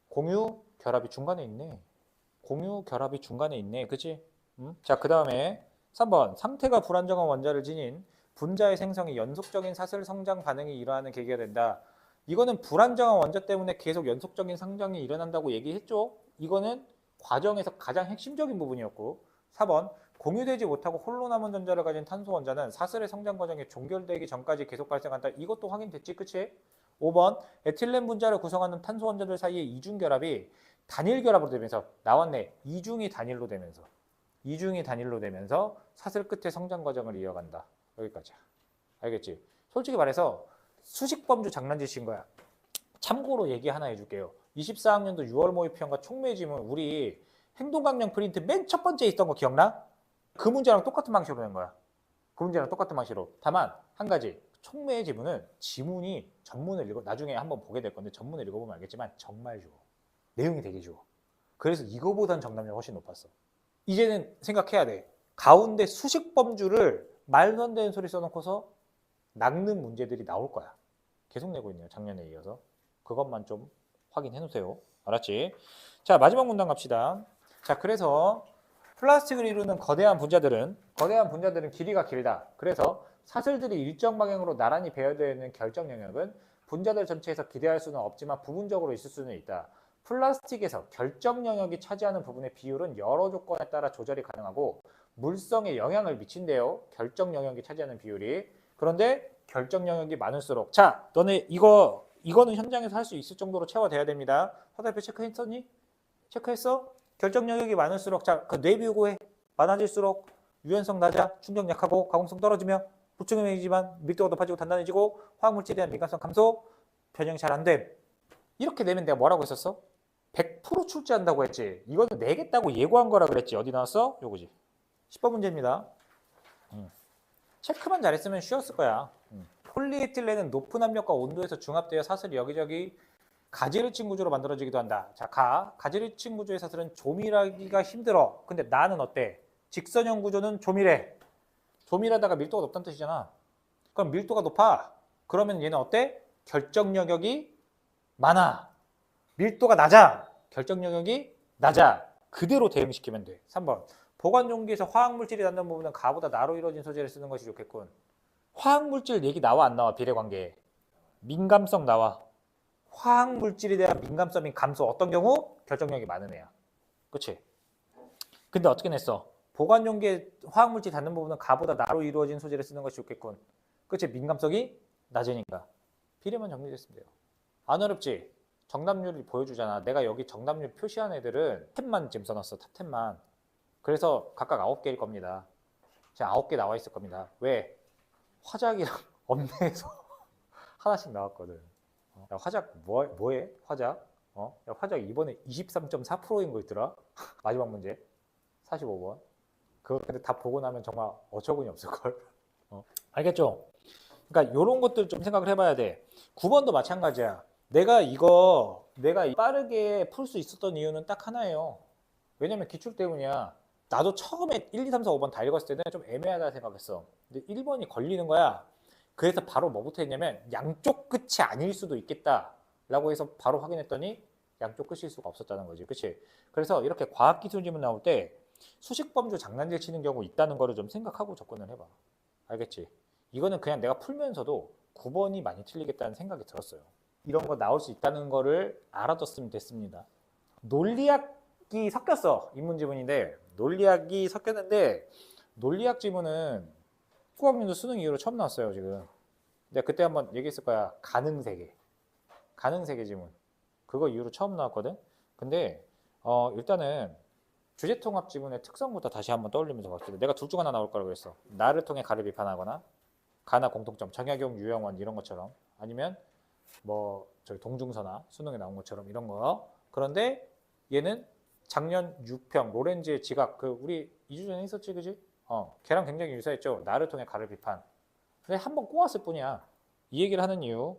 공유 결합이 중간에 있네. 공유 결합이 중간에 있네. 그치? 자, 그 다음에 3번. 상태가 불안정한 원자를 지닌 분자의 생성이 연속적인 사슬 성장 반응이 일어나는 계기가 된다. 이거는 불안정한 원자 때문에 계속 연속적인 성장이 일어난다고 얘기했죠. 이거는 과정에서 가장 핵심적인 부분이었고. 4번. 공유되지 못하고 홀로 남은 전자를 가진 탄소 원자는 사슬의 성장 과정이 종결되기 전까지 계속 발생한다. 이것도 확인됐지, 그치? 5번. 에틸렌 분자를 구성하는 탄소 원자들 사이의 이중 결합이 단일 결합으로 되면서 나왔네. 이중이 단일로 되면서 사슬 끝에 성장 과정을 이어간다. 여기까지야. 알겠지? 솔직히 말해서 수식 범주 장난짓인 거야. 참고로 얘기 하나 해줄게요. 24학년도 6월 모의편과 총매지문 우리 행동강령 프린트 맨 첫 번째 있던 거 기억나? 그 문제랑 똑같은 방식으로 낸 거야. 그 문제랑 똑같은 방식으로. 다만 한 가지. 총매의 지문은 지문이 전문을 읽어 나중에 한번 보게 될 건데 전문을 읽어보면 알겠지만 정말 좋아. 내용이 되게 좋아. 그래서 이거보단 정답률이 훨씬 높았어. 이제는 생각해야 돼. 가운데 수식 범주를 말도 안 되는 소리 써놓고서 낚는 문제들이 나올 거야. 계속 내고 있네요. 작년에 이어서. 그것만 좀 확인해 놓으세요. 알았지? 자, 마지막 문단 갑시다. 자, 그래서 플라스틱을 이루는 거대한 분자들은 길이가 길다. 그래서 사슬들이 일정 방향으로 나란히 배열되어 있는 결정 영역은 분자들 전체에서 기대할 수는 없지만 부분적으로 있을 수는 있다. 플라스틱에서 결정 영역이 차지하는 부분의 비율은 여러 조건에 따라 조절이 가능하고 물성에 영향을 미친대요. 결정 영역이 차지하는 비율이. 그런데 결정 영역이 많을수록 자, 너네 이거는 현장에서 할 수 있을 정도로 채워돼야 됩니다. 화살표 체크했었니? 체크했어? 결정 영역이 많을수록 자, 그 뇌비우고해. 많아질수록 유연성 낮아, 충격 약하고 가공성 떨어지며 보충형이지만 밀도가 높아지고 단단해지고 화학물질에 대한 민감성 감소, 변형이 잘 안 됨. 이렇게 되면 내가 뭐라고 했었어? 100% 출제한다고 했지. 이거는 내겠다고 예고한 거라 그랬지. 어디 나왔어? 요거지. 10번 문제입니다. 체크만 잘했으면 쉬웠을 거야. 폴리에틸렌은 높은 압력과 온도에서 중합되어 사슬이 여기저기 가지르친 구조로 만들어지기도 한다. 자, 가지르친 구조의 사슬은 조밀하기가 힘들어. 근데 나는 어때? 직선형 구조는 조밀해. 조밀하다가 밀도가 높다는 뜻이잖아. 그럼 밀도가 높아. 그러면 얘는 어때? 결정 영역이 많아. 밀도가 낮아. 결정 영역이 낮아. 그대로 대응시키면 돼. 3번. 보관 용기에서 화학물질이 닿는 부분은 가보다 나로 이루어진 소재를 쓰는 것이 좋겠군. 화학물질 얘기 나와 안 나와? 비례관계. 민감성 나와. 화학물질에 대한 민감성이 감소. 어떤 경우? 결정력이 많은 애야. 그치? 근데 어떻게 냈어? 보관용기에 화학물질 닿는 부분은 가보다 나로 이루어진 소재를 쓰는 것이 좋겠군. 그치? 민감성이 낮으니까. 비례만 정리됐으면 돼요. 안 어렵지? 정답률이 보여주잖아. 내가 여기 정답률 표시한 애들은 탭만 지금 써놨어. 탑 10만. 그래서 각각 9개일 겁니다. 자, 9개 나와 있을 겁니다. 왜? 화작이랑 엄내에서 하나씩 나왔거든. 야, 화작 뭐해? 화작? 야, 화작 이번에 23.4%인 거 있더라. 마지막 문제 45번. 그거 근데 다 보고 나면 정말 어처구니 없을걸. 알겠죠? 그러니까 이런 것들 좀 생각을 해봐야 돼. 9번도 마찬가지야. 내가 빠르게 풀 수 있었던 이유는 딱 하나예요. 왜냐면 기출 때문이야. 나도 처음에 1, 2, 3, 4, 5번 다 읽었을 때는 좀 애매하다 생각했어. 근데 1번이 걸리는 거야. 그래서 바로 뭐부터 했냐면 양쪽 끝이 아닐 수도 있겠다 라고 해서 바로 확인했더니 양쪽 끝일 수가 없었다는 거지. 그치? 그래서 이렇게 과학기술 지문 나올 때 수식범주 장난질 치는 경우 있다는 거를 좀 생각하고 접근을 해봐. 알겠지? 이거는 그냥 내가 풀면서도 9번이 많이 틀리겠다는 생각이 들었어요. 이런 거 나올 수 있다는 거를 알아뒀으면 됐습니다. 논리학이 섞였어. 인문지문인데 논리학이 섞였는데 논리학 지문은 국어학년도 수능 이후로 처음 나왔어요. 지금 내가 그때 한번 얘기했을 거야. 가능세계 지문 그거 이후로 처음 나왔거든. 근데 일단은 주제통합 지문의 특성부터 다시 한번 떠올리면서 봤을 때 내가 둘 중 하나 나올 거라고 그랬어. 나를 통해 가를 비판하거나 가나 공통점, 정약용, 유영원 이런 것처럼 아니면 뭐 저희 동중서나 수능에 나온 것처럼 이런 거. 그런데 얘는 작년 유평 로렌즈의 지각 그 우리 2주 전에 했었지, 그지? 걔랑 굉장히 유사했죠. 나를 통해 가를 비판. 근데 한번 꼬았을 뿐이야. 이 얘기를 하는 이유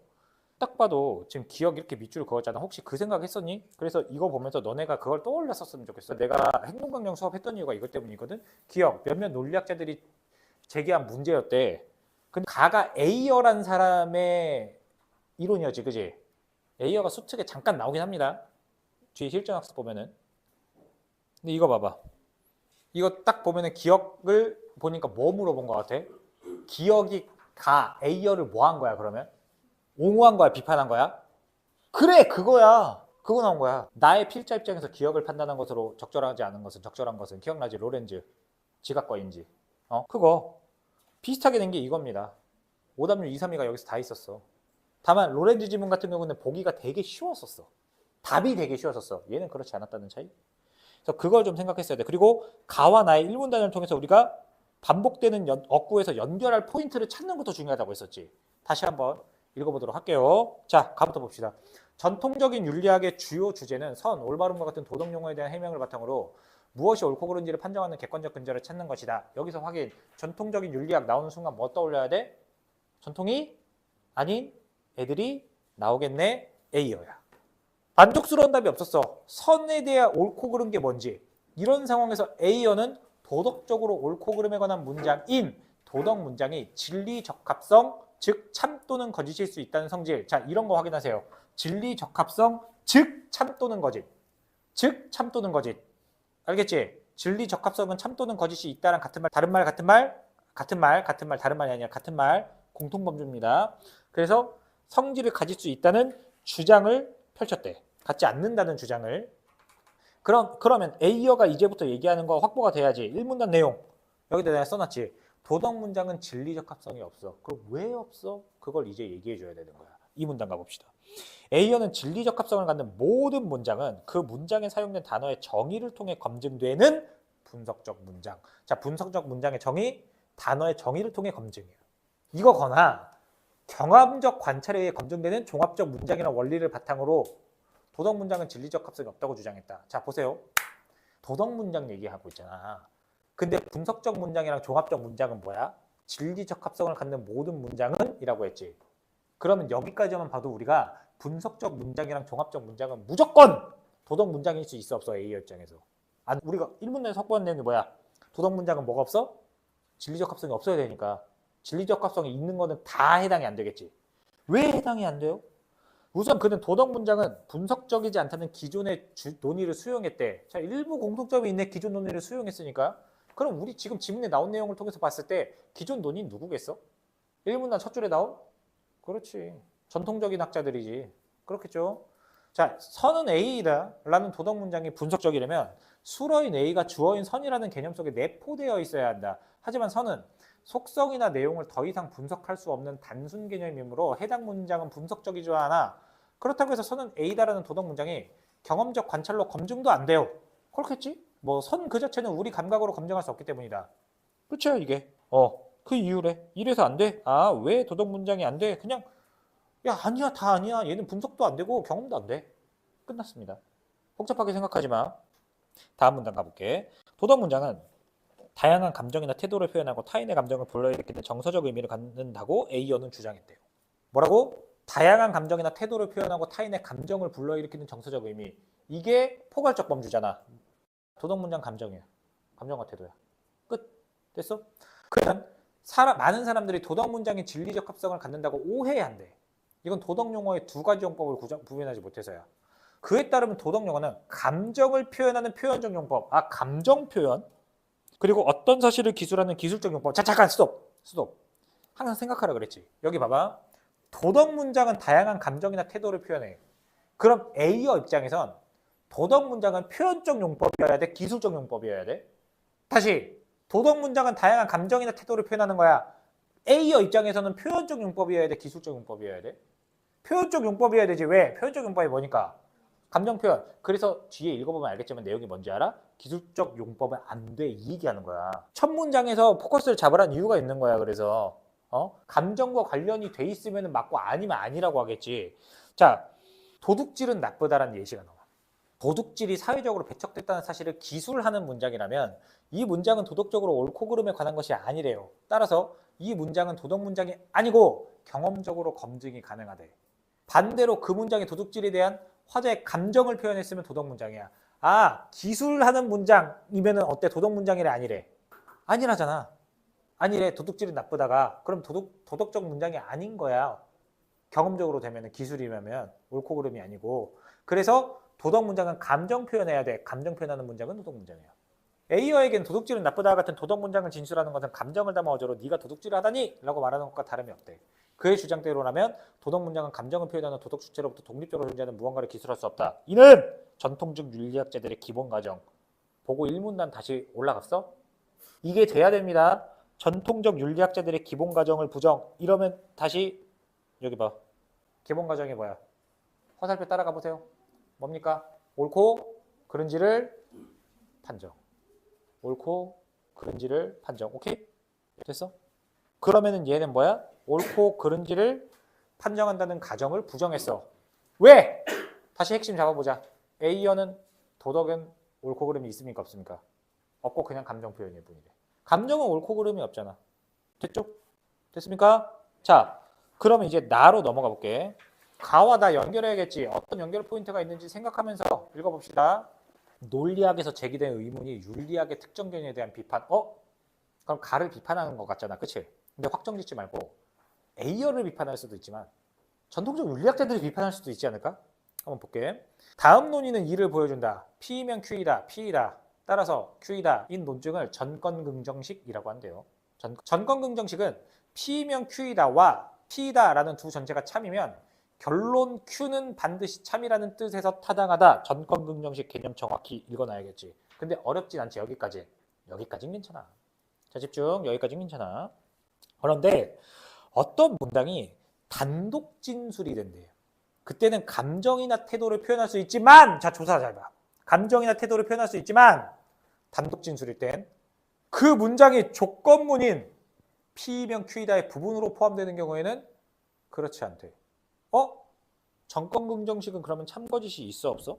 딱 봐도 지금 기억 이렇게 밑줄 그었잖아. 혹시 그 생각 했었니? 그래서 이거 보면서 너네가 그걸 떠올렸었으면 좋겠어. 내가 행동강령 수업했던 이유가 이것 때문이거든. 기억 몇몇 논리학자들이 제기한 문제였대. 근데 가가 에이어란 사람의 이론이었지, 그지? 에이어가 수특에 잠깐 나오긴 합니다. 뒤에 실전학습 보면은. 근데 이거 봐봐. 이거 딱 보면은 기억을 보니까 뭐 물어본 것 같아? 기억이 가 에이어를 뭐 한 거야 그러면? 옹호한 거야, 비판한 거야? 그래, 그거야. 그거 나온 거야. 나의 필자 입장에서 기억을 판단한 것으로 적절하지 않은 것은 적절한 것은 기억나지? 로렌즈 지각과인지. 그거 비슷하게 된 게 이겁니다. 오답률 2, 3위가 여기서 다 있었어. 다만 로렌즈 지문 같은 경우는 보기가 되게 쉬웠었어. 답이 되게 쉬웠었어. 얘는 그렇지 않았다는 차이. 그래서 그걸 좀 생각했어야 돼. 그리고 가와 나의 1문단을 통해서 우리가 반복되는 어구에서 연결할 포인트를 찾는 것도 중요하다고 했었지. 다시 한번 읽어보도록 할게요. 자, 가부터 봅시다. 전통적인 윤리학의 주요 주제는 선, 올바름과 같은 도덕 용어에 대한 해명을 바탕으로 무엇이 옳고 그른지를 판정하는 객관적 근저를 찾는 것이다. 여기서 확인. 전통적인 윤리학 나오는 순간 뭐 떠올려야 돼? 전통이 아닌 애들이 나오겠네. A여야. 만족스러운 답이 없었어. 선에 대한 옳고 그른 게 뭔지. 이런 상황에서 A여는 도덕적으로 옳고 그름에 관한 문장인 도덕 문장이 진리 적합성, 즉 참 또는 거짓일 수 있다는 성질. 자, 이런 거 확인하세요. 진리 적합성, 즉 참 또는 거짓. 즉 참 또는 거짓. 알겠지? 진리 적합성은 참 또는 거짓이 있다는 같은 말, 다른 말, 같은 말, 다른 말이 아니라 같은 말, 공통범주입니다. 그래서 성질을 가질 수 있다는 주장을 펼쳤대. 갖지 않는다는 주장을. 그러면 A어가 이제부터 얘기하는 거 확보가 돼야지. 1문단 내용 여기다 내가 써놨지. 도덕 문장은 진리적 합성이 없어. 그럼 왜 없어? 그걸 이제 얘기해 줘야 되는 거야. 이 문단 가봅시다. A어는 진리적 합성을 갖는 모든 문장은 그 문장에 사용된 단어의 정의를 통해 검증되는 분석적 문장. 자, 분석적 문장의 정의, 단어의 정의를 통해 검증이에요. 이거거나 경험적 관찰에 의해 검증되는 종합적 문장이나 원리를 바탕으로 도덕 문장은 진리적 합성이 없다고 주장했다. 자, 보세요. 도덕 문장 얘기하고 있잖아. 근데 분석적 문장이랑 종합적 문장은 뭐야? 진리적 합성을 갖는 모든 문장은 이라고 했지. 그러면 여기까지만 봐도 우리가 분석적 문장이랑 종합적 문장은 무조건 도덕 문장일 수 있어 없어? A의 입장에서. 우리가 1문단에서 확보한 내용이 뭐야? 도덕 문장은 뭐가 없어? 진리적 합성이 없어야 되니까. 진리적 합성이 있는 거는 다 해당이 안 되겠지. 왜 해당이 안 돼요? 우선 그는 도덕 문장은 분석적이지 않다는 기존의 논의를 수용했대. 자, 일부 공통점이 있네. 기존 논의를 수용했으니까. 그럼 우리 지금 지문에 나온 내용을 통해서 봤을 때 기존 논의는 누구겠어? 1문단 첫 줄에 나온? 그렇지. 전통적인 학자들이지. 그렇겠죠. 자, 선은 A이다 라는 도덕 문장이 분석적이라면 술어인 A가 주어인 선이라는 개념 속에 내포되어 있어야 한다. 하지만 선은 속성이나 내용을 더 이상 분석할 수 없는 단순 개념이므로 해당 문장은 분석적이지 않아. 그렇다고 해서 선은 A다라는 도덕 문장이 경험적 관찰로 검증도 안 돼요. 그렇겠지? 뭐 선 그 자체는 우리 감각으로 검증할 수 없기 때문이다. 그렇죠 이게. 그 이유래. 이래서 안 돼. 아, 왜 도덕 문장이 안 돼? 그냥 야 아니야 다 아니야. 얘는 분석도 안 되고 경험도 안 돼. 끝났습니다. 복잡하게 생각하지 마. 다음 문장 가볼게. 도덕 문장은 다양한 감정이나 태도를 표현하고 타인의 감정을 불러일으키는 정서적 의미를 갖는다고 A어는 주장했대요. 뭐라고? 다양한 감정이나 태도를 표현하고 타인의 감정을 불러일으키는 정서적 의미. 이게 포괄적 범주잖아. 도덕 문장 감정이야. 감정과 태도야. 끝. 됐어? 그러면 많은 사람들이 도덕 문장의 진리적 합성을 갖는다고 오해한대. 이건 도덕 용어의 두 가지 용법을 구분하지 못해서야. 그에 따르면 도덕 용어는 감정을 표현하는 표현적 용법. 감정 표현. 그리고 어떤 사실을 기술하는 기술적 용법. 자, 잠깐 스톱. 항상 생각하라 그랬지. 여기 봐봐. 도덕 문장은 다양한 감정이나 태도를 표현해. 그럼 A어 입장에선 도덕 문장은 표현적 용법이어야 돼? 기술적 용법이어야 돼? 다시. 도덕 문장은 다양한 감정이나 태도를 표현하는 거야. A어 입장에서는 표현적 용법이어야 돼? 기술적 용법이어야 돼? 표현적 용법이어야 되지. 왜? 표현적 용법이 뭐니까? 감정 표현. 그래서 뒤에 읽어보면 알겠지만 내용이 뭔지 알아? 기술적 용법은 안 돼. 이 얘기하는 거야. 첫 문장에서 포커스를 잡으라는 이유가 있는 거야. 그래서 감정과 관련이 돼 있으면 맞고 아니면 아니라고 하겠지. 자, 도둑질은 나쁘다라는 예시가 나와. 도둑질이 사회적으로 배척됐다는 사실을 기술하는 문장이라면 이 문장은 도덕적으로 옳고 그름에 관한 것이 아니래요. 따라서 이 문장은 도덕 문장이 아니고 경험적으로 검증이 가능하대. 반대로 그 문장의 도둑질에 대한 화자의 감정을 표현했으면 도덕 문장이야. 기술하는 문장이면은 어때? 도덕 문장이래 아니래? 아니라잖아. 아니래. 도둑질은 나쁘다가 그럼 도덕적 문장이 아닌 거야. 경험적으로 되면 기술이면 옳고 그름이 아니고. 그래서 도덕 문장은 감정 표현해야 돼. 감정 표현하는 문장은 도덕 문장이야. A어에겐 도둑질은 나쁘다 같은 도덕 문장을 진술하는 것은 감정을 담아 어조로 네가 도둑질을 하다니? 라고 말하는 것과 다름이 없대. 그의 주장대로라면 도덕 문장은 감정을 표현하는 도덕 주체로부터 독립적으로 존재하는 무언가를 기술할 수 없다. 이는 전통적 윤리학자들의 기본 과정. 보고 1문단 다시 올라갔어? 이게 돼야 됩니다. 전통적 윤리학자들의 기본 과정을 부정. 이러면 다시 여기 봐. 기본 과정이 뭐야? 화살표 따라가 보세요. 뭡니까? 옳고 그른지를 판정. 옳고 그른지를 판정. 오케이? 됐어? 그러면은 얘는 뭐야? 옳고 그른지를 판정한다는 가정을 부정했어. 왜? 다시 핵심 잡아보자. A어는 도덕은 옳고 그름이 있습니까? 없습니까? 없고 그냥 감정 표현일 뿐이래. 감정은 옳고 그름이 없잖아. 됐죠? 됐습니까? 자, 그러면 이제 나로 넘어가 볼게. 가와 나 연결해야겠지. 어떤 연결 포인트가 있는지 생각하면서 읽어봅시다. 논리학에서 제기된 의문이 윤리학의 특정 견해에 대한 비판. 그럼 가를 비판하는 것 같잖아. 그치? 근데 확정 짓지 말고 A어를 비판할 수도 있지만 전통적 윤리학자들이 비판할 수도 있지 않을까? 한번 볼게. 다음 논의는 이를 보여준다. P이면 Q이다. P이다. 따라서 Q이다. 인 논증을 전건긍정식이라고 한대요. 전건긍정식은 P이면 Q이다와 P이다라는 두 전체가 참이면 결론 Q는 반드시 참이라는 뜻에서 타당하다. 전건긍정식 개념 정확히 읽어놔야겠지. 근데 어렵진 않지. 여기까지. 여기까지는 괜찮아. 자, 집중. 여기까지는 괜찮아. 그런데 어떤 문장이 단독 진술이 된대요. 그때는 감정이나 태도를 표현할 수 있지만, 자, 조사 잘 봐. 감정이나 태도를 표현할 수 있지만 단독 진술일 땐 그 문장이 조건문인 P이면 Q이다의 부분으로 포함되는 경우에는 그렇지 않대. 전건긍정식은 그러면 참거짓이 있어 없어?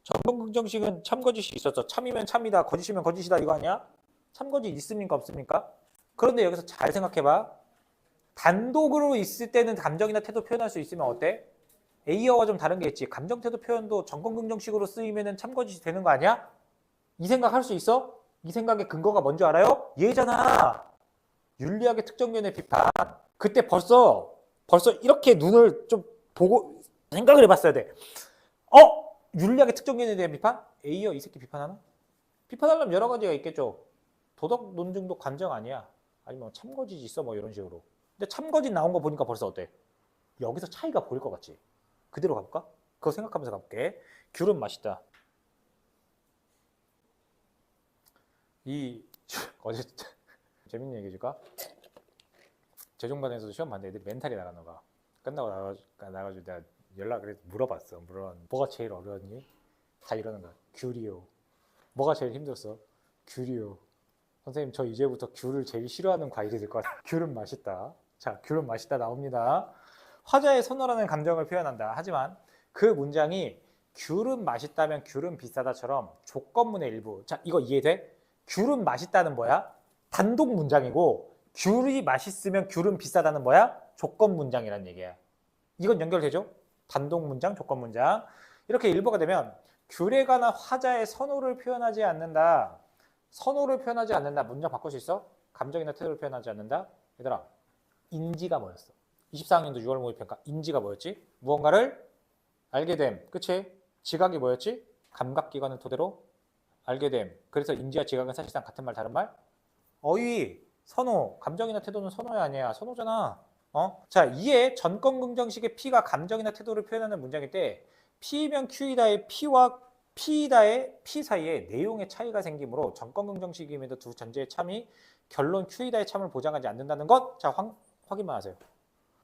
전건긍정식은 참거짓이 있었어. 참이면 참이다, 거짓이면 거짓이다 이거 아니야? 참거짓 있습니까 없습니까? 그런데 여기서 잘 생각해봐. 단독으로 있을 때는 감정이나 태도 표현할 수 있으면 어때? A어와 좀 다른 게 있지. 감정 태도 표현도 전건긍정식으로 쓰이면 참거짓이 되는 거 아니야? 이 생각 할 수 있어? 이 생각의 근거가 뭔지 알아요? 얘잖아. 윤리학의 특정 견해 비판. 그때 벌써 이렇게 눈을 좀 보고 생각을 해봤어야 돼. 윤리학의 특정 견해에 대한 비판? A어 이 새끼 비판하나? 비판하려면 여러 가지가 있겠죠. 도덕 논증도 감정 아니야. 아니면 참거짓 있어 뭐 이런 식으로. 근데 참거짓 나온 거 보니까 벌써 어때? 여기서 차이가 보일 것 같지? 그대로 가볼까? 그거 생각하면서 가볼게. 귤은 맛있다. 어제 재밌는 얘기 해줄까? 재종반에서도 시험 봤는데 애들이 멘탈이 나가나 봐. 끝나고 나가지고 내가 연락을 해서 물어봤어. 뭐가 제일 어려웠니? 다 이러는 거야. 귤이요. 뭐가 제일 힘들었어? 귤이요. 선생님 저 이제부터 귤을 제일 싫어하는 과일이 될 것 같아요. 귤은 맛있다. 자, 귤은 맛있다 나옵니다. 화자의 선호라는 감정을 표현한다. 하지만 그 문장이 귤은 맛있다면 귤은 비싸다처럼 조건문의 일부. 자, 이거 이해돼? 귤은 맛있다는 뭐야? 단독 문장이고 귤이 맛있으면 귤은 비싸다는 뭐야? 조건 문장이란 얘기야. 이건 연결되죠? 단독 문장, 조건 문장. 이렇게 일부가 되면 귤에 관한 화자의 선호를 표현하지 않는다. 선호를 표현하지 않는다. 문장 바꿀 수 있어? 감정이나 태도를 표현하지 않는다. 얘들아, 인지가 뭐였어? 24학년도 6월 모의평가 인지가 뭐였지? 무언가를 알게 됨. 그치? 지각이 뭐였지? 감각기관을 토대로 알게 됨. 그래서 인지와 지각은 사실상 같은 말 다른 말? 어휘, 선호, 감정이나 태도는 선호야 아니야? 선호잖아. 자, 이에 전권 긍정식의 P가 감정이나 태도를 표현하는 문장일 때 P면 Q이다의 P와 P이다의 P 사이에 내용의 차이가 생기므로 전권 긍정식임에도 두 전제의 참이 결론 Q이다의 참을 보장하지 않는다는 것. 자, 확인만 하세요.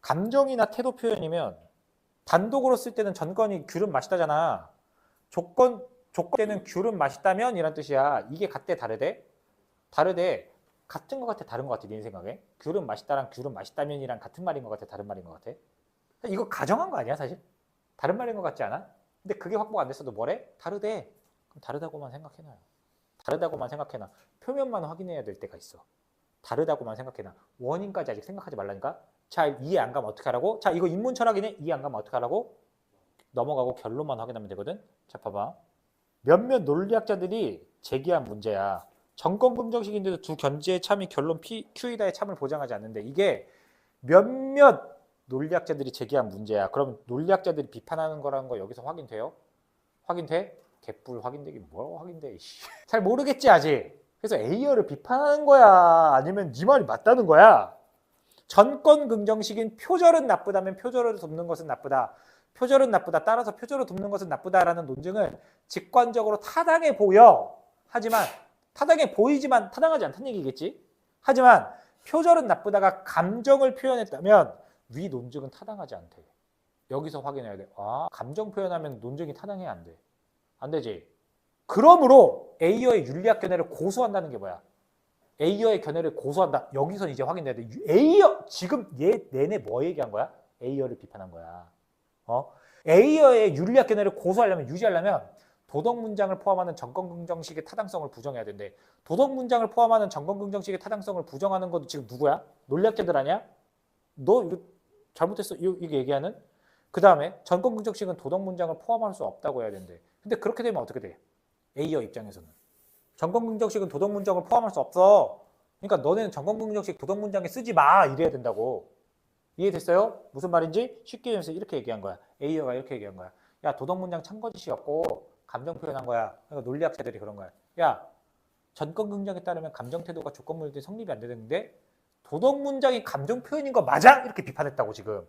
감정이나 태도 표현이면 단독으로 쓸 때는 전권이 귤은 맛있다잖아. 조건 때는 귤은 맛있다면 이란 뜻이야. 이게 같대 다르대? 다르대. 같은 것 같아 다른 것 같아 네 생각에? 귤은 맛있다랑 귤은 맛있다면이랑 같은 말인 것 같아 다른 말인 것 같아? 이거 가정한 거 아니야 사실? 다른 말인 것 같지 않아? 근데 그게 확보가 안 됐어도 뭐래? 다르대. 그럼 다르다고만 생각해놔요. 다르다고만 생각해놔. 표면만 확인해야 될 때가 있어. 다르다고만 생각해놔. 원인까지 아직 생각하지 말라니까. 자, 이해 안 가면 어떻게 하라고? 자, 이거 인문 철학이네. 이해 안 가면 어떻게 하라고? 넘어가고 결론만 확인하면 되거든. 자, 봐봐. 몇몇 논리학자들이 제기한 문제야. 전권 긍정식인데도 두 견지의 참이 결론 Q이다의 참을 보장하지 않는데 이게 몇몇 논리학자들이 제기한 문제야. 그럼 논리학자들이 비판하는 거라는 거 여기서 확인돼요? 확인돼? 개뿔 확인되긴 뭐라고 확인돼? 잘 모르겠지 아직. 그래서 A열을 비판하는 거야? 아니면 네 말이 맞다는 거야? 전권 긍정식인 표절은 나쁘다면 표절을 돕는 것은 나쁘다. 표절은 나쁘다. 따라서 표절을 돕는 것은 나쁘다라는 논증은 직관적으로 타당해 보여. 하지만 타당해 보이지만 타당하지 않다는 얘기겠지. 하지만 표절은 나쁘다가 감정을 표현했다면 위 논증은 타당하지 않대. 여기서 확인해야 돼. 아, 감정 표현하면 논증이 타당해 안 돼. 안 되지. 그러므로 A여의 윤리학 견해를 고수한다는 게 뭐야? A여의 견해를 고수한다. 여기서 이제 확인돼야 돼. A여 지금 얘 내내 뭐 얘기한 거야? A여를 비판한 거야. A여의 윤리학 견해를 고수하려면 유지하려면 도덕 문장을 포함하는 전권 긍정식의 타당성을 부정해야 된대. 도덕 문장을 포함하는 전권 긍정식의 타당성을 부정하는 것도 지금 누구야? 논리학자들 아니야? 너 이거 잘못했어. 이게 얘기하는? 그 다음에 전권 긍정식은 도덕 문장을 포함할 수 없다고 해야 된대. 근데 그렇게 되면 어떻게 돼? A여 입장에서는. 전권 긍정식은 도덕 문장을 포함할 수 없어. 그러니까 너네는 전권 긍정식 도덕 문장에 쓰지 마. 이래야 된다고. 이해됐어요? 무슨 말인지 쉽게 해서 이렇게 얘기한 거야. A여가 이렇게 얘기한 거야. 야, 도덕 문장 참거짓이었고 감정 표현한 거야. 그러니까 논리학자들이 그런 거야. 야, 전권 긍정에 따르면 감정 태도가 조건물들이 성립이 안 되는데 도덕 문장이 감정 표현인 거 맞아? 이렇게 비판했다고 지금.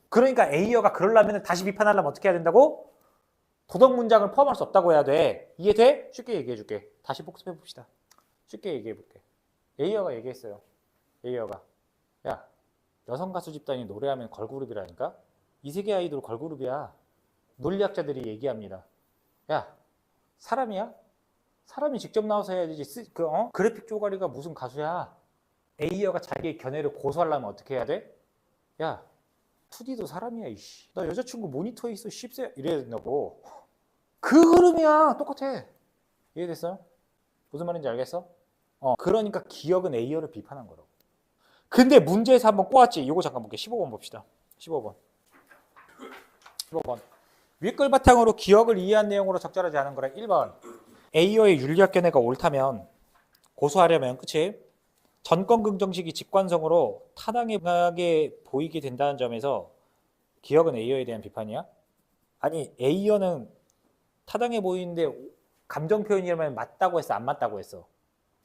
그러니까 A여가 그러려면 다시 비판하려면 어떻게 해야 된다고? 도덕 문장을 포함할 수 없다고 해야 돼. 이해돼? 쉽게 얘기해 줄게. 다시 복습해 봅시다. 쉽게 얘기해 볼게. A여가 얘기했어요. A여가 야, 여성 가수 집단이 노래하면 걸그룹이라니까? 이 세계 아이돌 걸그룹이야. 논리학자들이 얘기합니다. 야, 사람이야? 사람이 직접 나와서 해야지. 그래픽 쪼가리가 무슨 가수야? A여가 자기의 견해를 고수하려면 어떻게 해야 돼? 야, 2D도 사람이야. 이씨. 나 여자친구 모니터에 있어. 10세 이래야 된다고. 그 흐름이야. 똑같아. 이해됐어요? 무슨 말인지 알겠어? 그러니까 기억은 A여를 비판한 거라고. 근데 문제에서 한번 꼬았지. 이거 잠깐 볼게. 15번 봅시다. 15번. 윗글 바탕으로 기억을 이해한 내용으로 적절하지 않은 거라. 1번. A여의 윤리학 견해가 옳다면 고수하려면 그치? 전권 긍정식이 직관성으로 타당하게 보이게 된다는 점에서 기억은 A여에 대한 비판이야? 아니 A여는 타당해 보이는데 감정 표현이라면 맞다고 했어 안 맞다고 했어?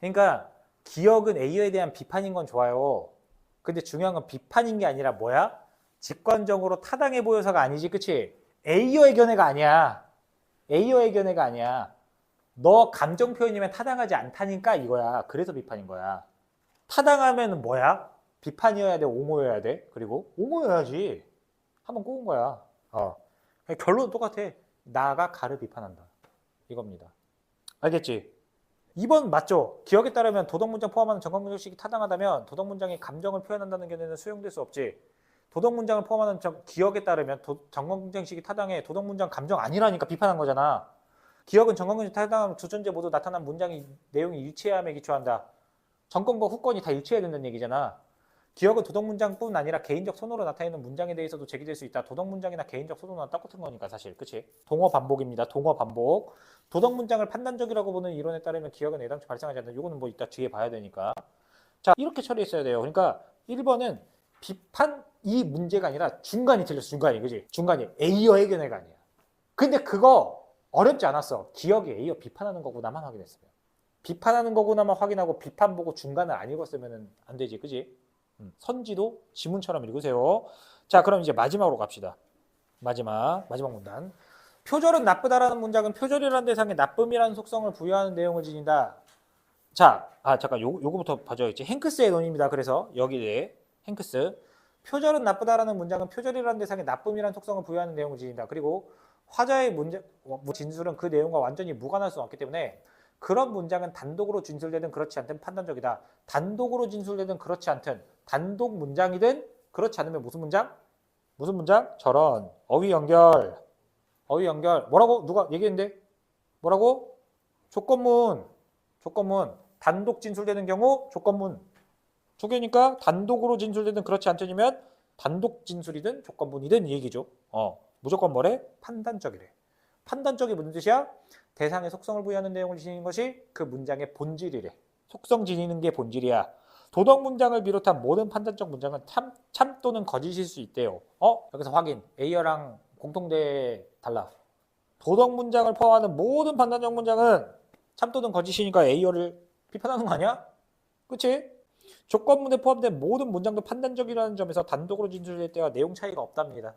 그러니까 기억은 A여에 대한 비판인 건 좋아요. 근데 중요한 건 비판인 게 아니라 뭐야? 직관적으로 타당해 보여서가 아니지 그치? A여의 견해가 아니야. A여의 견해가 아니야. 너 감정 표현이면 타당하지 않다니까 이거야. 그래서 비판인 거야. 타당하면 뭐야? 비판이어야 돼, 옹호여야 돼? 그리고 옹호여야지. 한번 꼬은 거야. 결론은 똑같아. 나가 가를 비판한다. 이겁니다. 알겠지? 2번 맞죠? 기억에 따르면 도덕문장 포함하는 정강문장식이 타당하다면 도덕문장이 감정을 표현한다는 견해는 수용될 수 없지. 도덕문장을 포함하는 기억에 따르면 정강문장식이 타당해. 도덕문장 감정 아니라니까 비판한 거잖아. 기억은 정강문장이 타당하면 두 존재 모두 나타난 문장의 내용이 일치함에 기초한다. 정권과 후권이 다 일치해야 된다는 얘기잖아. 기억은 도덕문장뿐 아니라 개인적 선호로 나타내는 문장에 대해서도 제기될 수 있다. 도덕문장이나 개인적 선호나 똑같은 거니까 사실. 그치? 동어 반복입니다. 동어 반복. 도덕문장을 판단적이라고 보는 이론에 따르면 기억은 애당초 발생하지 않는다. 이거는 뭐 이따 뒤에 봐야 되니까. 자, 이렇게 처리했어야 돼요. 그러니까 1번은 비판 이 문제가 아니라 중간이 틀렸어. 중간이. 그지? 중간이. A어 해견해가 아니야. 근데 그거 어렵지 않았어. 기억이 A어 비판하는 거구나만 확인했어요. 비판하는 거구나만 확인하고 비판 보고 중간을 안 읽었으면 안 되지. 그지? 선지도 지문처럼 읽으세요. 자, 그럼 이제 마지막으로 갑시다. 마지막 문단. 표절은 나쁘다라는 문장은 표절이라는 대상에 나쁨이라는 속성을 부여하는 내용을 지닌다. 자, 잠깐 요거부터 봐줘야겠지. 행크스의 논의입니다. 그래서 여기에 행크스. 표절은 나쁘다라는 문장은 표절이라는 대상에 나쁨이라는 속성을 부여하는 내용을 지닌다. 그리고 화자의 진술은 그 내용과 완전히 무관할 수 없기 때문에 그런 문장은 단독으로 진술되든 그렇지 않든 판단적이다. 단독으로 진술되든 그렇지 않든 단독 문장이든 그렇지 않으면 무슨 문장? 무슨 문장? 저런 어휘 연결. 어휘 연결. 뭐라고? 누가 얘기했는데? 뭐라고? 조건문. 단독 진술되는 경우 조건문. 두 개니까 단독으로 진술되든 그렇지 않든이면 단독 진술이든 조건문이든 이 얘기죠. 무조건 뭐래? 판단적이래. 판단적이 무슨 뜻이야? 대상의 속성을 부여하는 내용을 지니는 것이 그 문장의 본질이래. 속성 지니는 게 본질이야. 도덕 문장을 비롯한 모든 판단적 문장은 참 또는 거짓일 수 있대요. 여기서 확인. A어랑 공통대 달라. 도덕 문장을 포함하는 모든 판단적 문장은 참 또는 거짓이니까 A어를 비판하는 거 아니야? 그치? 조건문에 포함된 모든 문장도 판단적이라는 점에서 단독으로 진술될 때와 내용 차이가 없답니다.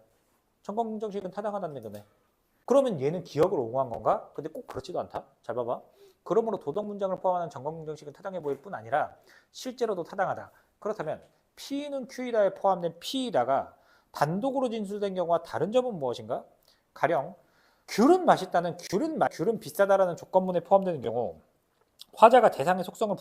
정건문정식은 타당하다는 거네. 그러면 얘는 기억을 옹호한 건가? 근데 꼭 그렇지도 않다. 잘 봐봐. 그러므로 도덕 문장을 포함하는 정건문정식은 타당해 보일 뿐 아니라 실제로도 타당하다. 그렇다면 P는 Q이다에 포함된 P이다가 단독으로 진술된 경우와 다른 점은 무엇인가? 가령 귤은 맛있다는 귤은 비싸다라는 조건문에 포함되는 경우 화자가 대상의 속성을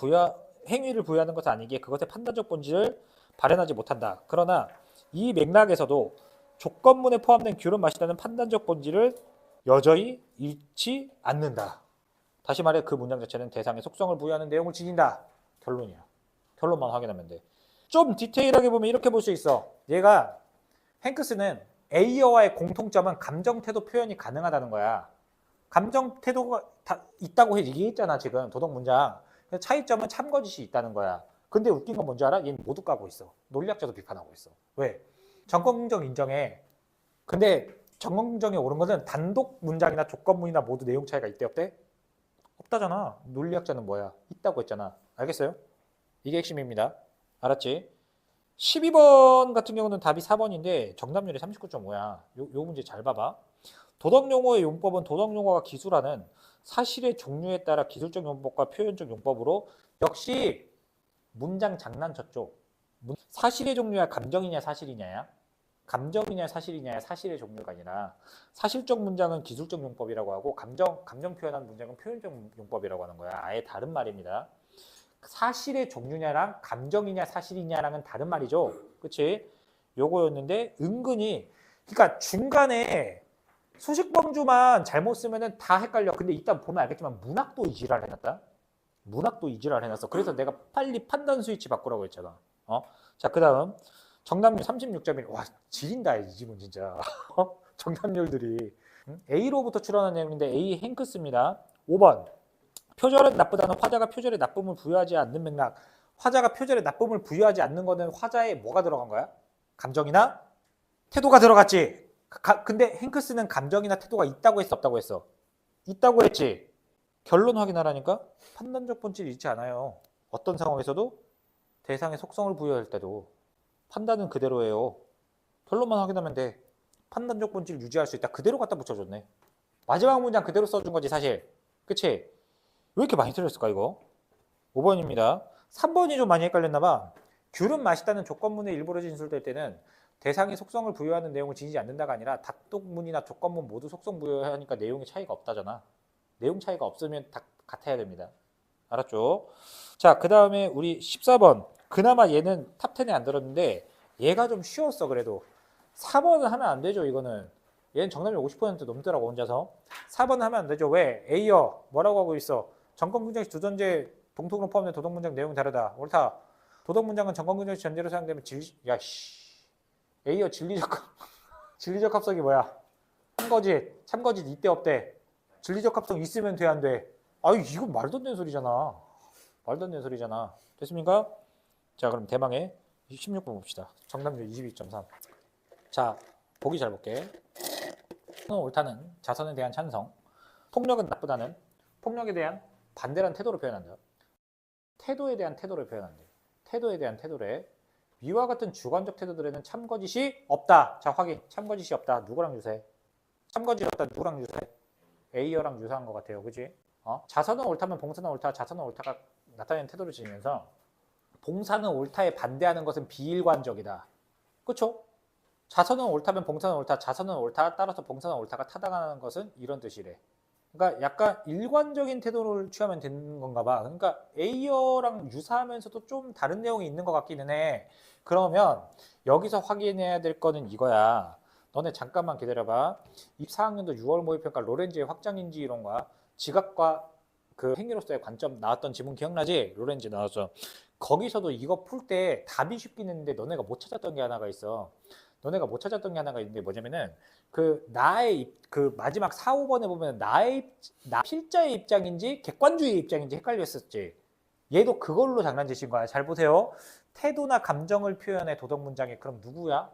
행위를 부여하는 것은 아니기에 그것의 판단적 본질을 발현하지 못한다. 그러나 이 맥락에서도 조건문에 포함된 귤은 맛있다는 판단적 본질을 여전히 잃지 않는다. 다시 말해 그 문장 자체는 대상의 속성을 부여하는 내용을 지닌다. 결론이야. 결론만 확인하면 돼. 좀 디테일하게 보면 이렇게 볼 수 있어. 얘가 행크스는 A어와의 공통점은 감정태도 표현이 가능하다는 거야. 감정태도가 다 있다고 얘기했잖아 지금 도덕 문장. 차이점은 참거짓이 있다는 거야. 근데 웃긴 건 뭔지 알아? 얘는 모두 까고 있어. 논리학자도 비판하고 있어. 왜? 정권긍정 인정해. 근데 정권긍정에 옳은 것은 단독 문장이나 조건문이나 모두 내용 차이가 있대 없대? 없다잖아. 논리학자는 뭐야? 있다고 했잖아. 알겠어요? 이게 핵심입니다. 알았지? 12번 같은 경우는 답이 4번인데 정답률이 39.5야. 요 문제 잘 봐봐. 도덕용어의 용법은 도덕용어가 기술하는 사실의 종류에 따라 기술적 용법과 표현적 용법으로 역시 문장 장난쳤죠. 사실의 종류야 감정이냐 사실이냐야? 감정이냐 사실이냐야 사실의 종류가 아니라 사실적 문장은 기술적 용법이라고 하고 감정 표현하는 문장은 표현적 용법이라고 하는 거야. 아예 다른 말입니다. 사실의 종류냐랑 감정이냐 사실이냐랑은 다른 말이죠. 그치? 요거였는데 은근히 그러니까 중간에 수식범주만 잘못 쓰면은 다 헷갈려. 근데 이따 보면 알겠지만 문학도 이 지랄 해놨다. 문학도 이 지랄 해놨어. 그래서 내가 빨리 판단 스위치 바꾸라고 했잖아. 자, 그 다음 정답률 36.1. 와, 지린다 이 지문 진짜. 정답률들이. A로부터 출원한 내용인데 A 행크스입니다. 5번. 표절은 나쁘다는 화자가 표절에 나쁨을 부여하지 않는 맥락. 화자가 표절에 나쁨을 부여하지 않는 거는 화자에 뭐가 들어간 거야? 감정이나 태도가 들어갔지. 근데 행크스는 감정이나 태도가 있다고 했어 없다고 했어? 있다고 했지. 결론 확인하라니까? 판단적 본질이 있지 않아요. 어떤 상황에서도 대상의 속성을 부여할 때도 판단은 그대로예요. 결론만 확인하면 돼. 판단적 본질 유지할 수 있다. 그대로 갖다 붙여줬네. 마지막 문장 그대로 써준 거지 사실. 그치? 왜 이렇게 많이 틀렸을까 이거? 5번입니다. 3번이 좀 많이 헷갈렸나 봐. 귤은 맛있다는 조건문에 일부러 진술될 때는 대상이 속성을 부여하는 내용을 지니지 않는다가 아니라 답독문이나 조건문 모두 속성 부여하니까 내용의 차이가 없다잖아. 내용 차이가 없으면 다 같아야 됩니다. 알았죠? 자, 그 다음에 우리 14번. 그나마 얘는 탑10에 안 들었는데 얘가 좀 쉬웠어 그래도. 4번은 하면 안 되죠 이거는. 얘는 정답률 50% 넘더라고 혼자서. 4번은 하면 안 되죠. 왜? A여 뭐라고 하고 있어? 정건문장식 두 전제 동통으로 포함된 도덕문장 내용이 다르다. 옳다. 도덕문장은 정건문장식 전제로 사용되면 A여 진리적 진리적 합성이 뭐야? 참거짓 이때 없대. 진리적 합성 있으면 돼 안 돼? 아유 이건 말도 안 되는 소리잖아. 말도 안 되는 소리잖아. 됐습니까? 자 그럼 대망의 16번 봅시다. 정답률 22.3. 자 보기 잘 볼게. 옳다는 자선에 대한 찬성. 폭력은 나쁘다는 폭력에 대한 반대란 태도로 표현한다. 태도에 대한 태도를 표현한대. 태도에 대한 태도래. 위와 같은 주관적 태도들에는 참거짓이 없다. 자 확인. 참거짓이 없다. 누구랑 유사해? 참거짓이 없다. 누구랑 유사해? A여랑 유사한 것 같아요. 그지? 자선은 옳다면 봉사는 옳다. 자선은 옳다가 나타내는 태도를 지니면서 봉사는 옳다에 반대하는 것은 비일관적이다. 그쵸? 자선은 옳다면 봉사는 옳다. 자선은 옳다. 따라서 봉사는 옳다가 타당하는 것은 이런 뜻이래. 그러니까 약간 일관적인 태도를 취하면 되는 건가 봐. 그러니까 A어랑 유사하면서도 좀 다른 내용이 있는 것 같기는 해. 그러면 여기서 확인해야 될 거는 이거야. 너네 잠깐만 기다려봐. 입 4학년도 6월 모의평가 로렌즈의 확장인지 이론과 지각과 그 행위로서의 관점 나왔던 지문 기억나지? 로렌즈 나왔어. 거기서도 이거 풀 때 답이 쉽긴 했는데 너네가 못 찾았던 게 하나가 있어. 너네가 못 찾았던 게 하나가 있는데 뭐냐면은 그 나의 그 마지막 4, 5번에 보면 나 필자의 입장인지 객관주의의 입장인지 헷갈렸었지. 얘도 그걸로 장난치신 거야. 잘 보세요. 태도나 감정을 표현해 도덕 문장에 그럼 누구야?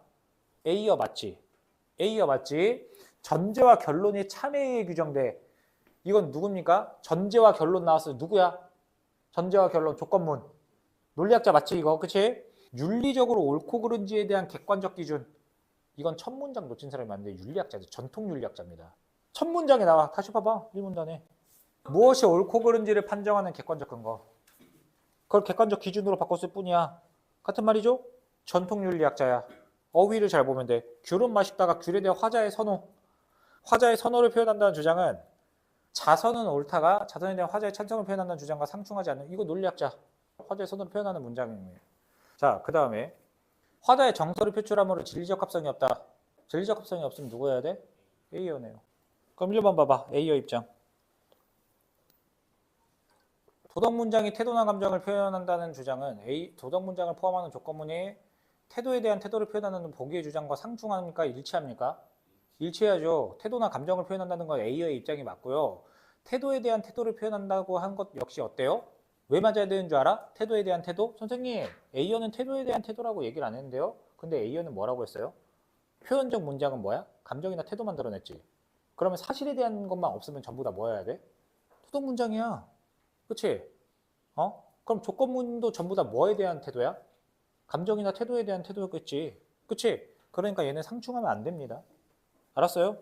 A여 맞지? A여 맞지? 전제와 결론이 참회에 규정돼. 이건 누굽니까? 전제와 결론 나왔어. 누구야? 전제와 결론 조건문. 논리학자 맞지 이거? 그치? 윤리적으로 옳고 그른지에 대한 객관적 기준. 이건 첫 문장 놓친 사람이 많은데 윤리학자죠. 전통 윤리학자입니다. 첫 문장에 나와. 다시 봐봐. 1문단에. 무엇이 옳고 그른지를 판정하는 객관적 근거. 그걸 객관적 기준으로 바꿨을 뿐이야. 같은 말이죠? 전통 윤리학자야. 어휘를 잘 보면 돼. 귤은 맛있다가 귤에 대한 화자의 선호. 화자의 선호를 표현한다는 주장은 자선은 옳다가 자선에 대한 화자의 찬성을 표현한다는 주장과 상충하지 않는 이거 논리학자. 화자의 선호를 표현하는 문장이에요. 자, 그 다음에 화자의 정서를 표출함으로 진리적 합성이 없다. 진리적 합성이 없으면 누구 해야 돼? A여네요. 그럼 1번 봐봐. A여 입장. 도덕 문장이 태도나 감정을 표현한다는 주장은 도덕 문장을 포함하는 조건문이 태도에 대한 태도를 표현하는 보기의 주장과 상충합니까? 일치합니까? 일치해야죠. 태도나 감정을 표현한다는 건 A의 입장이 맞고요. 태도에 대한 태도를 표현한다고 한 것 역시 어때요? 왜 맞아야 되는 줄 알아? 태도에 대한 태도? 선생님, A어는 태도에 대한 태도라고 얘기를 안 했는데요. 근데 A어는 뭐라고 했어요? 표현적 문장은 뭐야? 감정이나 태도만 드러냈지. 그러면 사실에 대한 것만 없으면 전부 다 뭐 해야 돼? 도덕 문장이야. 그치? 그럼 조건문도 전부 다 뭐에 대한 태도야? 감정이나 태도에 대한 태도였겠지. 그치? 그러니까 얘는 상충하면 안 됩니다. 알았어요?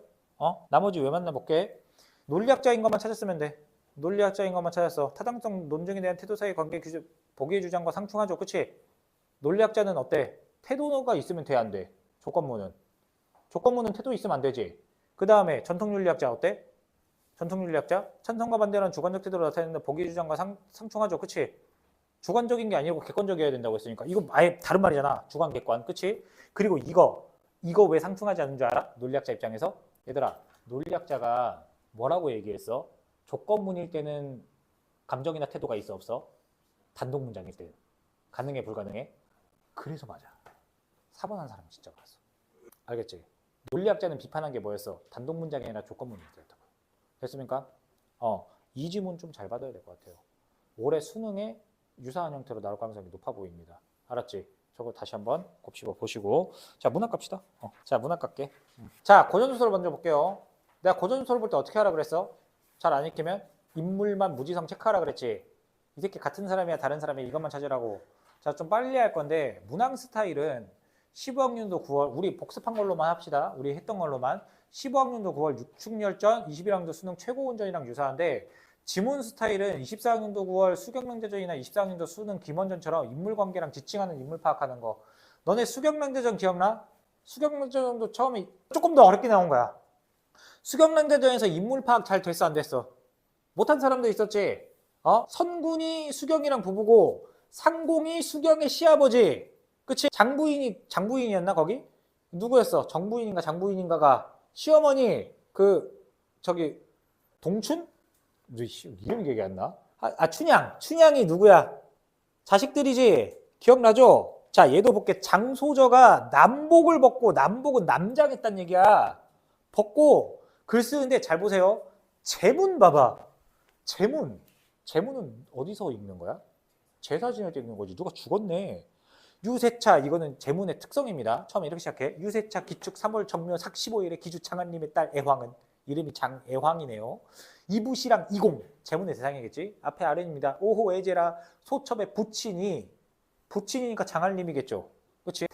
나머지 왜 만나볼게? 논리학자인 것만 찾았으면 돼. 논리학자인 것만 찾았어. 타당성 논증에 대한 태도 사이 관계 규정, 보기의 주장과 상충하죠. 그치? 논리학자는 어때? 태도가 있으면 돼, 안 돼? 조건문은. 조건문은 태도 있으면 안 되지. 그 다음에 전통윤리학자 어때? 전통윤리학자? 찬성과 반대는 주관적 태도로 나타내는 보기의 주장과 상충하죠. 그치? 주관적인 게 아니고 객관적이어야 된다고 했으니까. 이거 아예 다른 말이잖아. 주관, 객관. 그치? 그리고 이거 왜 상충하지 않는 줄 알아? 논리학자 입장에서? 얘들아, 논리학자가 뭐라고 얘기했어? 조건문일 때는 감정이나 태도가 있어 없어? 단독 문장일 때 가능해 불가능해? 그래서 맞아. 4번 한 사람은 진짜 맞았어. 알겠지? 논리학자는 비판한 게 뭐였어? 단독 문장이 아니라 조건문일 때였다고. 됐습니까? 이 지문 좀 잘 받아야 될 것 같아요. 올해 수능에 유사한 형태로 나올 가능성이 높아 보입니다. 알았지? 저거 다시 한번 곱씹어 보시고. 자, 문학 갑시다. 자, 문학 갈게. 자, 고전소설 먼저 볼게요. 내가 고전소설 볼 때 어떻게 하라 그랬어? 잘 안 읽히면 인물만 무지성 체크하라 그랬지. 이 새끼 같은 사람이야 다른 사람이야 이것만 찾으라고. 자, 좀 빨리 할 건데 문항 스타일은 15학년도 9월 우리 복습한 걸로만 합시다. 우리 했던 걸로만 15학년도 9월 육축열전 21학년도 수능 최고운전이랑 유사한데 지문 스타일은 24학년도 9월 수경명제전이나 24학년도 수능 김원전처럼 인물관계랑 지칭하는 인물 파악하는 거. 너네 수경명제전 기억나? 수경명제전도 처음에 조금 더 어렵게 나온 거야. 수경명제전에서 인물 파악 잘 됐어 안 됐어? 못한 사람도 있었지. 선군이 수경이랑 부부고 상공이 수경의 시아버지. 그치? 장부인이었나 거기? 누구였어? 정부인인가 장부인인가가 시어머니 저기 동춘? 이름 기억이 안 나? 춘향이 누구야? 자식들이지. 기억나죠? 자, 얘도 볼게. 장소저가 남복을 벗고, 남복은 남장했단 얘기야. 벗고 글 쓰는데 잘 보세요. 제문 봐봐. 제문은 어디서 읽는 거야? 제사 지낼 때 읽는 거지. 누가 죽었네. 유세차, 이거는 제문의 특성입니다. 처음에 이렇게 시작해. 유세차 기축 3월 정묘 삭 15일에 기주 장한님의 딸 애황은, 이름이 장애황이네요. 이부시랑 이공, 제문의 대상이겠지. 앞에 아래입니다. 오호 애제라 소첩의 부친이니까 장한님이겠죠. 그렇지?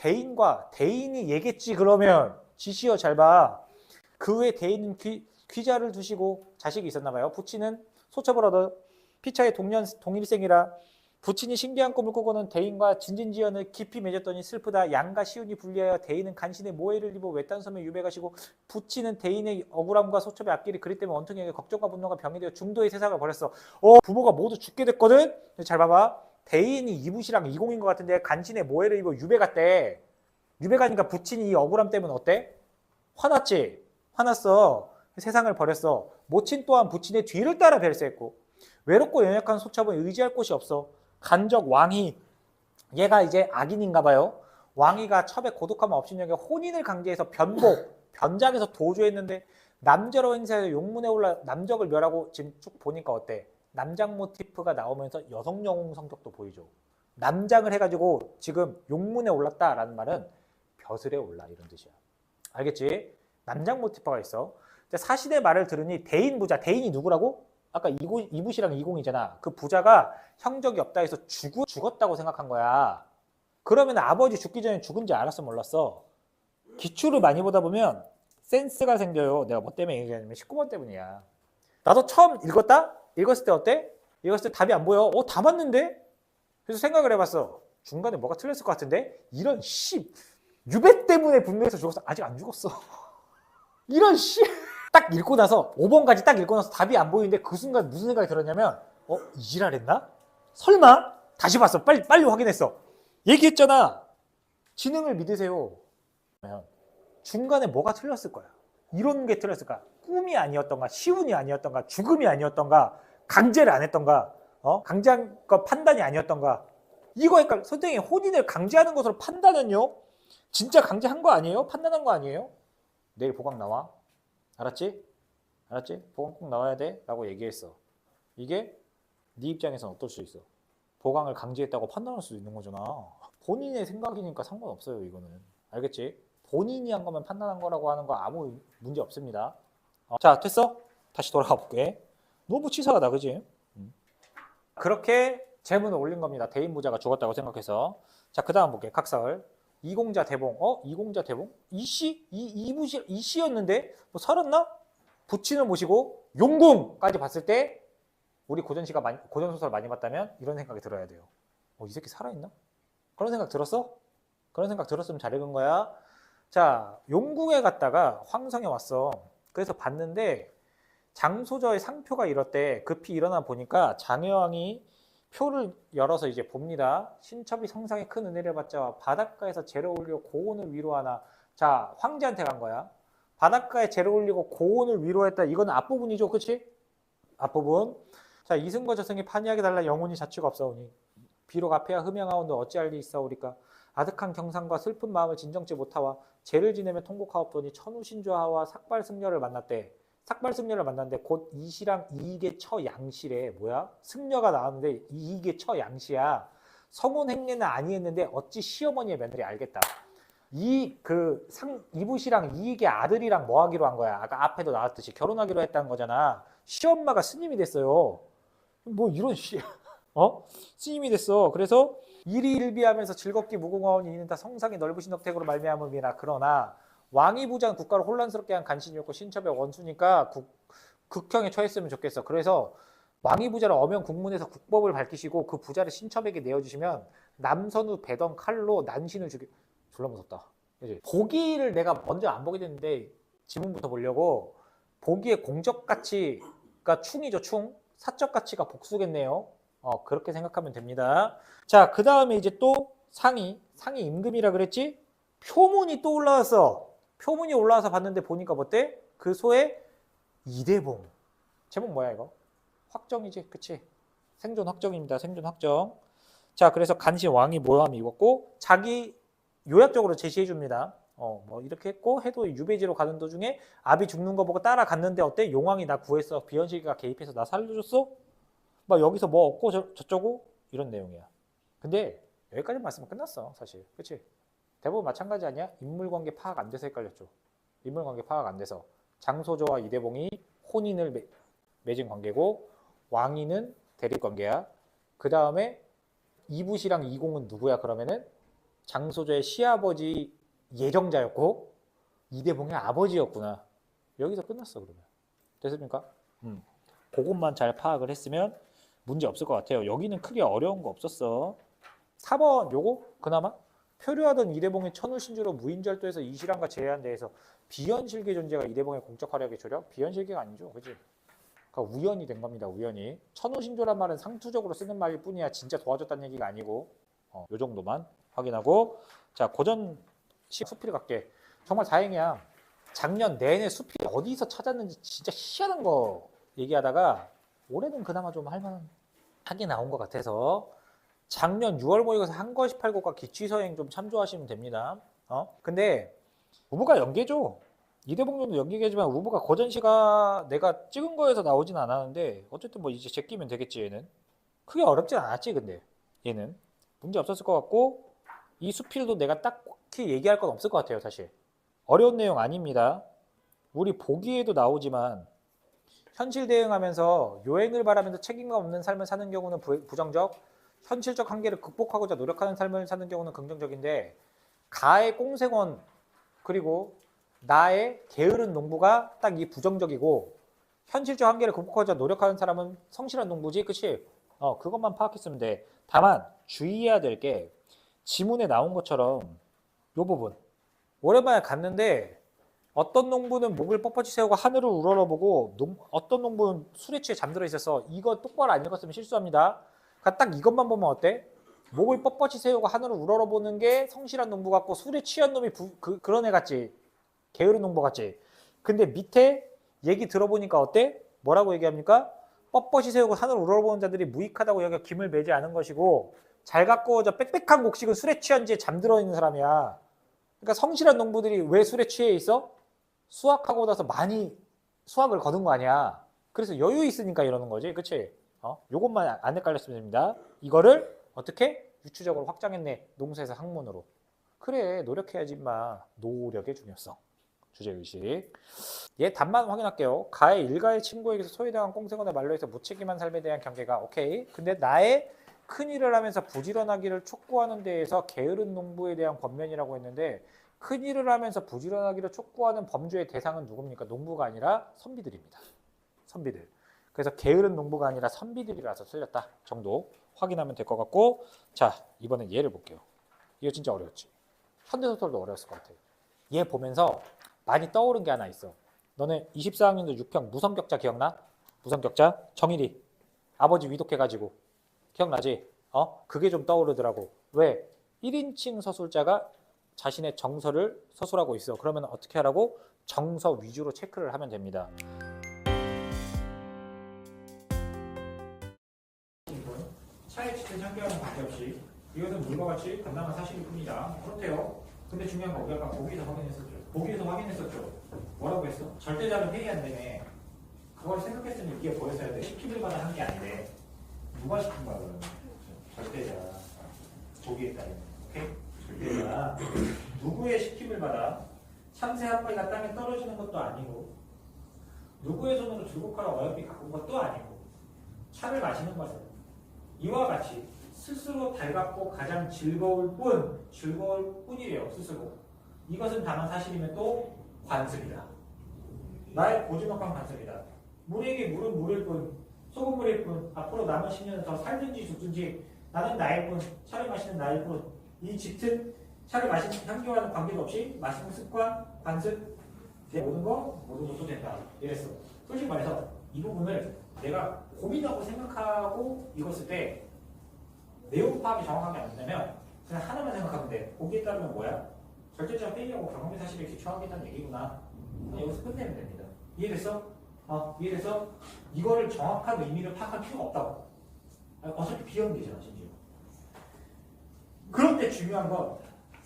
대인이 얘겠지. 그러면 지시어 잘 봐. 그 후에 대인은 귀자를 두시고 자식이 있었나 봐요. 부친은 소첩을 얻어 피차의 동일생이라 부친이 신비한 꿈을 꾸고는 대인과 진진지연을 깊이 맺었더니 슬프다. 양과 시운이 분리하여 대인은 간신의 모해를 입어 외딴 섬에 유배가시고 부친은 대인의 억울함과 소첩의 앞길이 그리 때문에 원통에게 걱정과 분노가 병이 되어 중도의 세상을 벌였어. 부모가 모두 죽게 됐거든. 잘 봐봐. 대인이 이부시랑 이공인 것 같은데 간신의 모해를 입어 유배 갔대. 유배 가니까 부친이 이 억울함 때문에 어때? 화났지? 화났어. 세상을 버렸어. 모친 또한 부친의 뒤를 따라 별세했고 외롭고 연약한 소첩은 의지할 곳이 없어. 간적 왕이, 얘가 이제 악인인가 봐요. 왕이가 첩의 고독함을 없인 여겨 혼인을 강제해서 변장해서 도주했는데 남자로 행사해서 용문에 올라 남적을 멸하고, 지금 쭉 보니까 어때? 남장 모티프가 나오면서 여성 영웅 성격도 보이죠. 남장을 해가지고 지금 용문에 올랐다라는 말은 벼슬에 올라 이런 뜻이야. 알겠지? 남장 모티프가 있어. 사신의 말을 들으니 대인 부자, 대인이 누구라고? 아까 이부시랑 이공이잖아. 그 부자가 형적이 없다 해서 죽었다고 생각한 거야. 그러면 아버지 죽기 전에 죽은지 알았어 몰랐어? 기출을 많이 보다 보면 센스가 생겨요. 내가 뭐 때문에 얘기하냐면 19번 때문이야. 나도 처음 읽었을 때 어때? 읽었을 때 답이 안 보여. 다 맞는데? 그래서 생각을 해봤어. 중간에 뭐가 틀렸을 것 같은데? 이런 유배 때문에 분노해서 죽었어. 아직 안 죽었어. 이런 딱 읽고 나서 5번까지 딱 읽고 나서 답이 안 보이는데 그 순간 무슨 생각이 들었냐면 이 지랄했나? 설마? 다시 봤어. 빨리 확인했어. 얘기했잖아. 지능을 믿으세요. 중간에 뭐가 틀렸을 거야. 이런 게 틀렸을 거야. 꿈이 아니었던가, 시운이 아니었던가, 죽음이 아니었던가, 강제를 안 했던가, 강제한 거 판단이 아니었던가. 이거 그러니까 선생님이 혼인을 강제하는 것으로 판단은요? 진짜 강제한 거 아니에요? 판단한 거 아니에요? 내일 보강 나와. 알았지? 보강 꼭 나와야 돼? 라고 얘기했어. 이게 네 입장에서는 어떨 수 있어? 보강을 강제했다고 판단할 수도 있는 거잖아. 본인의 생각이니까 상관없어요, 이거는. 알겠지? 본인이 한 거면 판단한 거라고 하는 거 아무 문제 없습니다. 자, 됐어? 다시 돌아가 볼게. 너무 치사하다, 그지? 그렇게 제문을 올린 겁니다. 대인 부자가 죽었다고 생각해서. 자, 그 다음 볼게. 각설. 이공자 대봉. 이공자 대봉? 이씨였는데? 뭐 살았나? 부친을 모시고 용궁까지 봤을 때 우리 고전소설 많이 봤다면 이런 생각이 들어야 돼요. 이 새끼 살아있나? 그런 생각 들었어? 그런 생각 들었으면 잘 읽은 거야. 자, 용궁에 갔다가 황성에 왔어. 그래서 봤는데 장소저의 상표가 이렇대. 급히 일어나 보니까 장혜왕이 표를 열어서 이제 봅니다. 신첩이 성상에 큰 은혜를 받자 바닷가에서 재를 올려 고온을 위로하나. 자, 황제한테 간 거야. 바닷가에 재를 올리고 고온을 위로했다. 이건 앞부분이죠. 그치? 앞부분. 자, 이승과 저승이 판이하게 달라 영혼이 자취가 없사오니 비록 앞에야 흠양하온데 어찌할 리 있사오리까. 아득한 경상과 슬픈 마음을 진정치 못하와 죄를 지내며 통곡하옵더니 천우신조하와 삭발승려를 만났대. 삭발승려를 만났는데 곧 이시랑 이익의 처양시래. 뭐야? 승려가 나왔는데 이익의 처양시야. 성혼 행례는 아니했는데 어찌 시어머니의 며느리 알겠다. 이부시랑 이익의 아들이랑 뭐 하기로 한 거야? 아까 앞에도 나왔듯이 결혼하기로 했다는 거잖아. 시엄마가 스님이 됐어요. 뭐 이런 스님이 됐어. 그래서 일희일비하면서 즐겁게 무궁화원이 이는 다 성상이 넓으신 덕택으로 말미암음이라. 그러나 왕이 부자는 국가를 혼란스럽게 한 간신이었고 신첩의 원수니까 극형에 처했으면 좋겠어. 그래서 왕위 부자를 엄연 국문에서 국법을 밝히시고 그 부자를 신첩에게 내어주시면 남선우 배던 칼로 난신을 죽여. 졸라 무섭다. 그치? 보기를 내가 먼저 안 보게 됐는데 지문부터 보려고. 보기의 공적 가치가 충이죠, 충. 사적 가치가 복수겠네요. 그렇게 생각하면 됩니다. 자, 그 다음에 이제 또 상위 임금이라 그랬지? 표문이 또 올라왔어. 표문이 올라와서 봤는데 보니까 어때? 그 소의 이대봉. 제목 뭐야 이거? 확정이지, 그치? 생존 확정입니다. 생존 확정. 자, 그래서 간신 왕이 모함이 입었고 자기 요약적으로 제시해 줍니다. 뭐 이렇게 했고 해도 유배지로 가는 도중에 아비 죽는 거 보고 따라갔는데 어때? 용왕이 나 구했어. 비현실기가 개입해서 나 살려줬어? 막 여기서 뭐 얻고 저쩌고 이런 내용이야. 근데 여기까지 말씀은 끝났어, 사실. 그치? 대부분 마찬가지 아니야? 인물관계 파악 안 돼서 헷갈렸죠. 인물관계 파악 안 돼서 장소조와 이대봉이 혼인을 맺은 관계고 왕위는 대립관계야. 그 다음에 이붓이랑 이공은 누구야? 그러면은 장소조의 시아버지 예정자였고 이대봉의 아버지였구나. 여기서 끝났어. 그러면 됐습니까? 그것만 잘 파악을 했으면 문제 없을 것 같아요. 여기는 크게 어려운 거 없었어. 4번 요거 그나마 표류하던 이대봉의 천우신주로 무인절도에서 이실한과 제해한대에서 비현실계 존재가 이대봉의 공적 활약에 조력? 비현실계가 아니죠. 그치? 그러니까 우연이 된 겁니다. 우연히. 천우신조란 말은 상투적으로 쓰는 말일 뿐이야. 진짜 도와줬다는 얘기가 아니고 요 정도만 확인하고. 자, 고전 수필 갈게. 정말 다행이야. 작년 내내 수필 어디서 찾았는지 진짜 희한한 거 얘기하다가 올해는 그나마 좀 할만하게 나온 것 같아서 작년 6월 모의고사 한거 18고과 기취서행 좀 참조하시면 됩니다. 근데 우부가 연계죠. 이대봉님도 연계계지만 우부가 고전시가 내가 찍은 거에서 나오진 않았는데 어쨌든 뭐 이제 제끼면 되겠지. 얘는 크게 어렵진 않았지. 근데 얘는 문제 없었을 것 같고 이 수필도 내가 딱히 얘기할 건 없을 것 같아요. 사실 어려운 내용 아닙니다. 우리 보기에도 나오지만 현실 대응하면서 요행을 바라면서 책임감 없는 삶을 사는 경우는 부정적, 현실적 한계를 극복하고자 노력하는 삶을 사는 경우는 긍정적인데 가의 꽁생원 그리고 나의 게으른 농부가 딱 이 부정적이고 현실적 한계를 극복하고자 노력하는 사람은 성실한 농부지. 그치? 그것만 파악했으면 돼. 다만 주의해야 될 게 지문에 나온 것처럼 요 부분 오랜만에 갔는데 어떤 농부는 목을 뻣뻣이 세우고 하늘을 우러러보고 어떤 농부는 술에 취해 잠들어 있어서 이거 똑바로 안 읽었으면 실수합니다. 그러니까 딱 이것만 보면 어때? 목을 뻣뻣이 세우고 하늘을 우러러보는 게 성실한 농부 같고 술에 취한 놈이 그런 애 같지. 게으른 농부 같지. 근데 밑에 얘기 들어보니까 어때? 뭐라고 얘기합니까? 뻣뻣이 세우고 하늘을 우러러보는 자들이 무익하다고 여기가 김을 매지 않은 것이고 잘 가꾸어져 빽빽한 곡식은 술에 취한 지에 잠들어 있는 사람이야. 그러니까 성실한 농부들이 왜 술에 취해 있어? 수확하고 나서 많이 수확을 거둔 거 아니야. 그래서 여유 있으니까 이러는 거지. 그치? 요것만 안 헷갈렸으면 됩니다. 이거를 어떻게? 유추적으로 확장했네. 농사에서 학문으로. 그래, 노력해야지 임마. 노력의 중요성. 주제의식. 얘 답만 확인할게요. 가의 일가의 친구에게서 소외당한 꽁생원의 말로해서 무책임한 삶에 대한 경계가 오케이. 근데 나의 큰일을 하면서 부지런하기를 촉구하는 데에서 게으른 농부에 대한 권면이라고 했는데 큰일을 하면서 부지런하기를 촉구하는 범죄의 대상은 누굽니까? 농부가 아니라 선비들입니다. 선비들. 그래서 게으른 농부가 아니라 선비들이라서 틀렸다 정도 확인하면 될 것 같고. 자, 이번엔 얘를 볼게요. 이거 진짜 어려웠지. 현대소설도 어려웠을 것 같아요. 얘 보면서 많이 떠오른 게 하나 있어. 너네 24학년도 6평 무성격자 기억나? 무성격자? 정일이 아버지 위독해가지고 기억나지? 그게 좀 떠오르더라고. 왜? 1인칭 서술자가 자신의 정서를 서술하고 있어. 그러면 어떻게 하라고? 정서 위주로 체크를 하면 됩니다. 차에 지친 상대와는 관계없이 이것은 물과 같이 간단한 사실일 뿐이다. 그렇대요. 근데 중요한 건 우리가 보기에서 확인했었죠. 뭐라고 했어? 절대자는 회의한다며. 그걸 생각했으면 이게 보였어야 돼. 시키길 바라 한 게 아닌데 누가 시킨 거야 그러면? 절대자. 보기에 따르면. 오케이? 절대자. 누구의 시킴을 받아 참새 한 마리가 땅에 떨어지는 것도 아니고 누구의 손으로 줄곡하라 어여삐 가꾼 것도 아니고 차를 마시는 것은 이와 같이 스스로 달갑고 가장 즐거울 뿐이래요. 스스로. 이것은 다만 사실이면 또 관습이다. 나의 고즈넉한 관습이다. 물에게 물은 물일 뿐 소금물일 뿐 앞으로 남은 10년은 더 살든지 죽든지 나는 나일 뿐 차를 마시는 나일 뿐 이 짙은 차를 마시는 향기와는 관계도 없이 마시는 습관, 관습 모든 것도 된다. 이랬어. 솔직히 말해서 이 부분을 내가 고민하고 생각하고 읽었을 때 내용 파악이 정확하게 안 되면 그냥 하나만 생각하면 돼. 거기에 따르면 뭐야? 절대적 회의하고 경험의 사실에 기초하겠다는 얘기구나. 여기서 끝내면 됩니다. 이해됐어? 이해돼서 이거를 정확한 의미를 파악할 필요가 없다고. 어차피 비형계잖아, 심지어. 그런데 중요한 건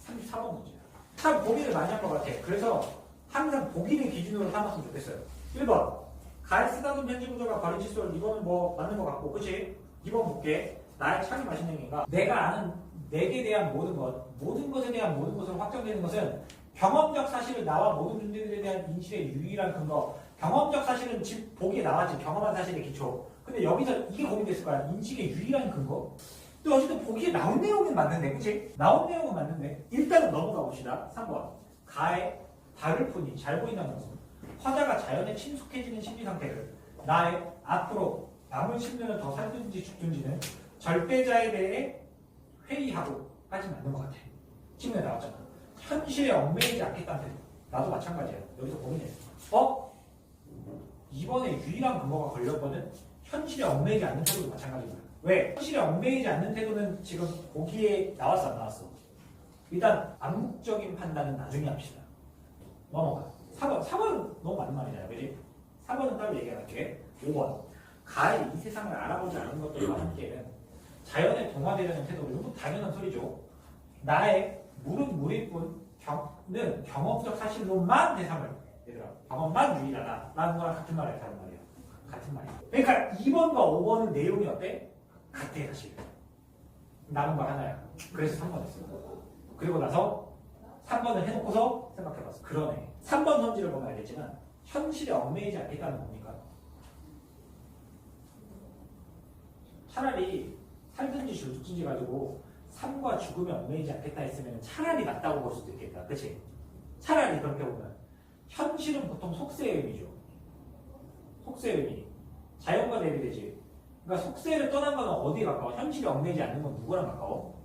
34번 문제야. 참 고민을 많이 한 것 같아. 그래서 항상 보기를 기준으로 삼았으면 좋겠어요. 1번. 가에 쓰다듬 편지 구조가 바른 칫솔. 이거는 뭐 맞는 것 같고, 그치? 2번 볼게. 나의 차기 마시는 행위가 내가 아는 내게 대한 모든 것에 대한 모든 것으로 확정되는 것은 경험적 사실을 나와 모든 존재들에 대한 인식의 유일한 근거. 경험적 사실은 집 보기에 나왔지. 경험한 사실의 기초. 근데 여기서 이게 고민됐을 거야. 인식의 유일한 근거. 또 어쨌든 보기에 나온 내용은 맞는데, 그치? 나온 내용은 맞는데. 일단은 넘어가 봅시다. 3번. 가에 달을 푸니 잘 보인다는 것은 화자가 자연에 친숙해지는 심리 상태를 나의 앞으로 남은 10년을 더 살든지 죽든지는 절대자에 대해 회의하고 하지 않는 것 같아. 지문에 나왔잖아. 현실에 얽매이지 않겠다는 데 나도 마찬가지야. 여기서 고민해. 이번에 유일한 근거가 걸렸거든. 현실에 얽매이지 않는 태도도 마찬가지야. 왜? 현실에 얽매이지 않는 태도는 지금 보기에 나왔어 안 나왔어? 일단 암묵적인 판단은 나중에 합시다. 넘어가. 4번은 너무 맞는 말이잖아. 그지? 4번은 따로 얘기할게. 5번. 가히 이 세상을 알아보지 않은 것들과 함께는 자연에 동화되려는 태도. 이건 당연한 소리죠. 나의 물은 물일 뿐는 경험적 사실로만 대상을 얘들아 경험만 유일하다 라는 거랑 같은 말이야. 다른 말이야. 같은 말이야. 그러니까 2번과 5번은 내용이 어때? 같아 사실. 남은 거 하나야. 그래서 3번 했어. 그리고 나서 3번을 해놓고서 생각해봤어. 그러네. 3번 선지를 보면 알겠지만 현실에 얽매이지 않겠다는 겁니까? 차라리 살든지 죽든지 가지고 삶과 죽음에 얽매이지 않겠다 했으면 차라리 낫다고 볼 수도 있겠다. 그치? 차라리 그렇게 보면 현실은 보통 속세의 의미죠. 속세의 의미. 자연과 대비되지. 그러니까 속세를 떠난 거는 어디에 가까워? 현실에 얽매이지 않는 건 누구랑 가까워?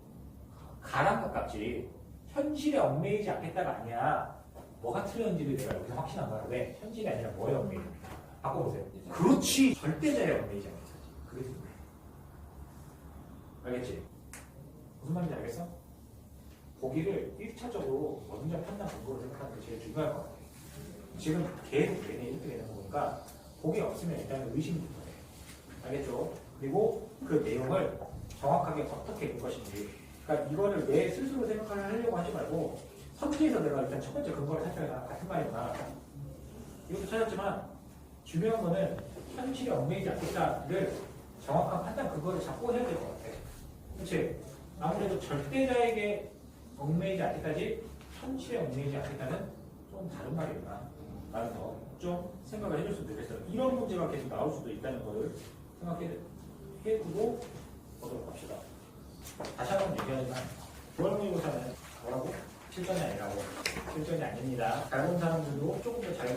가랑 가깝지. 현실에 얽매이지 않겠다가 아니야. 뭐가 틀렸는지를 내가 여기서 확신한 거야. 왜? 현실이 아니라 뭐에 얽매이지 않겠다. 바꿔보세요. 그렇지. 절대자에 얽매이지 않겠다. 그게 중요해. 알겠지? 무슨 말인지 알겠어? 보기를 1차적으로 먼저 판단 근거로 생각하는 게 제일 중요할 것 같아. 지금 계속 내내 이렇게 되는 거 보니까 보기 없으면 일단은 의심부터 해. 알겠죠? 그리고 그 내용을 정확하게 어떻게 볼 것인지. 그러니까 이거를 내 스스로 생각하려고 하지 말고 선지에서 내가 일단 첫 번째 근거를 살펴야 같은 말이구나. 이것도 찾았지만 중요한 거는 현실에 얽매이지 않겠다를 정확한 판단 근거를 잡고 해야 될 것 같아. 그렇지? 아무래도 절대자에게 얽매이지 않겠다지 현실에 얽매이지 않겠다는 좀 다른 말이구나 라는 거 좀 생각을 해줬으면 좋겠어요. 이런 문제가 계속 나올 수도 있다는 걸 생각해두고 보도록 합시다. 다시 한번 얘기하지만 9월 모의고사는 뭐라고? 실전이 아니라고. 실전이 아닙니다. 잘 본 사람들도 조금 더 잘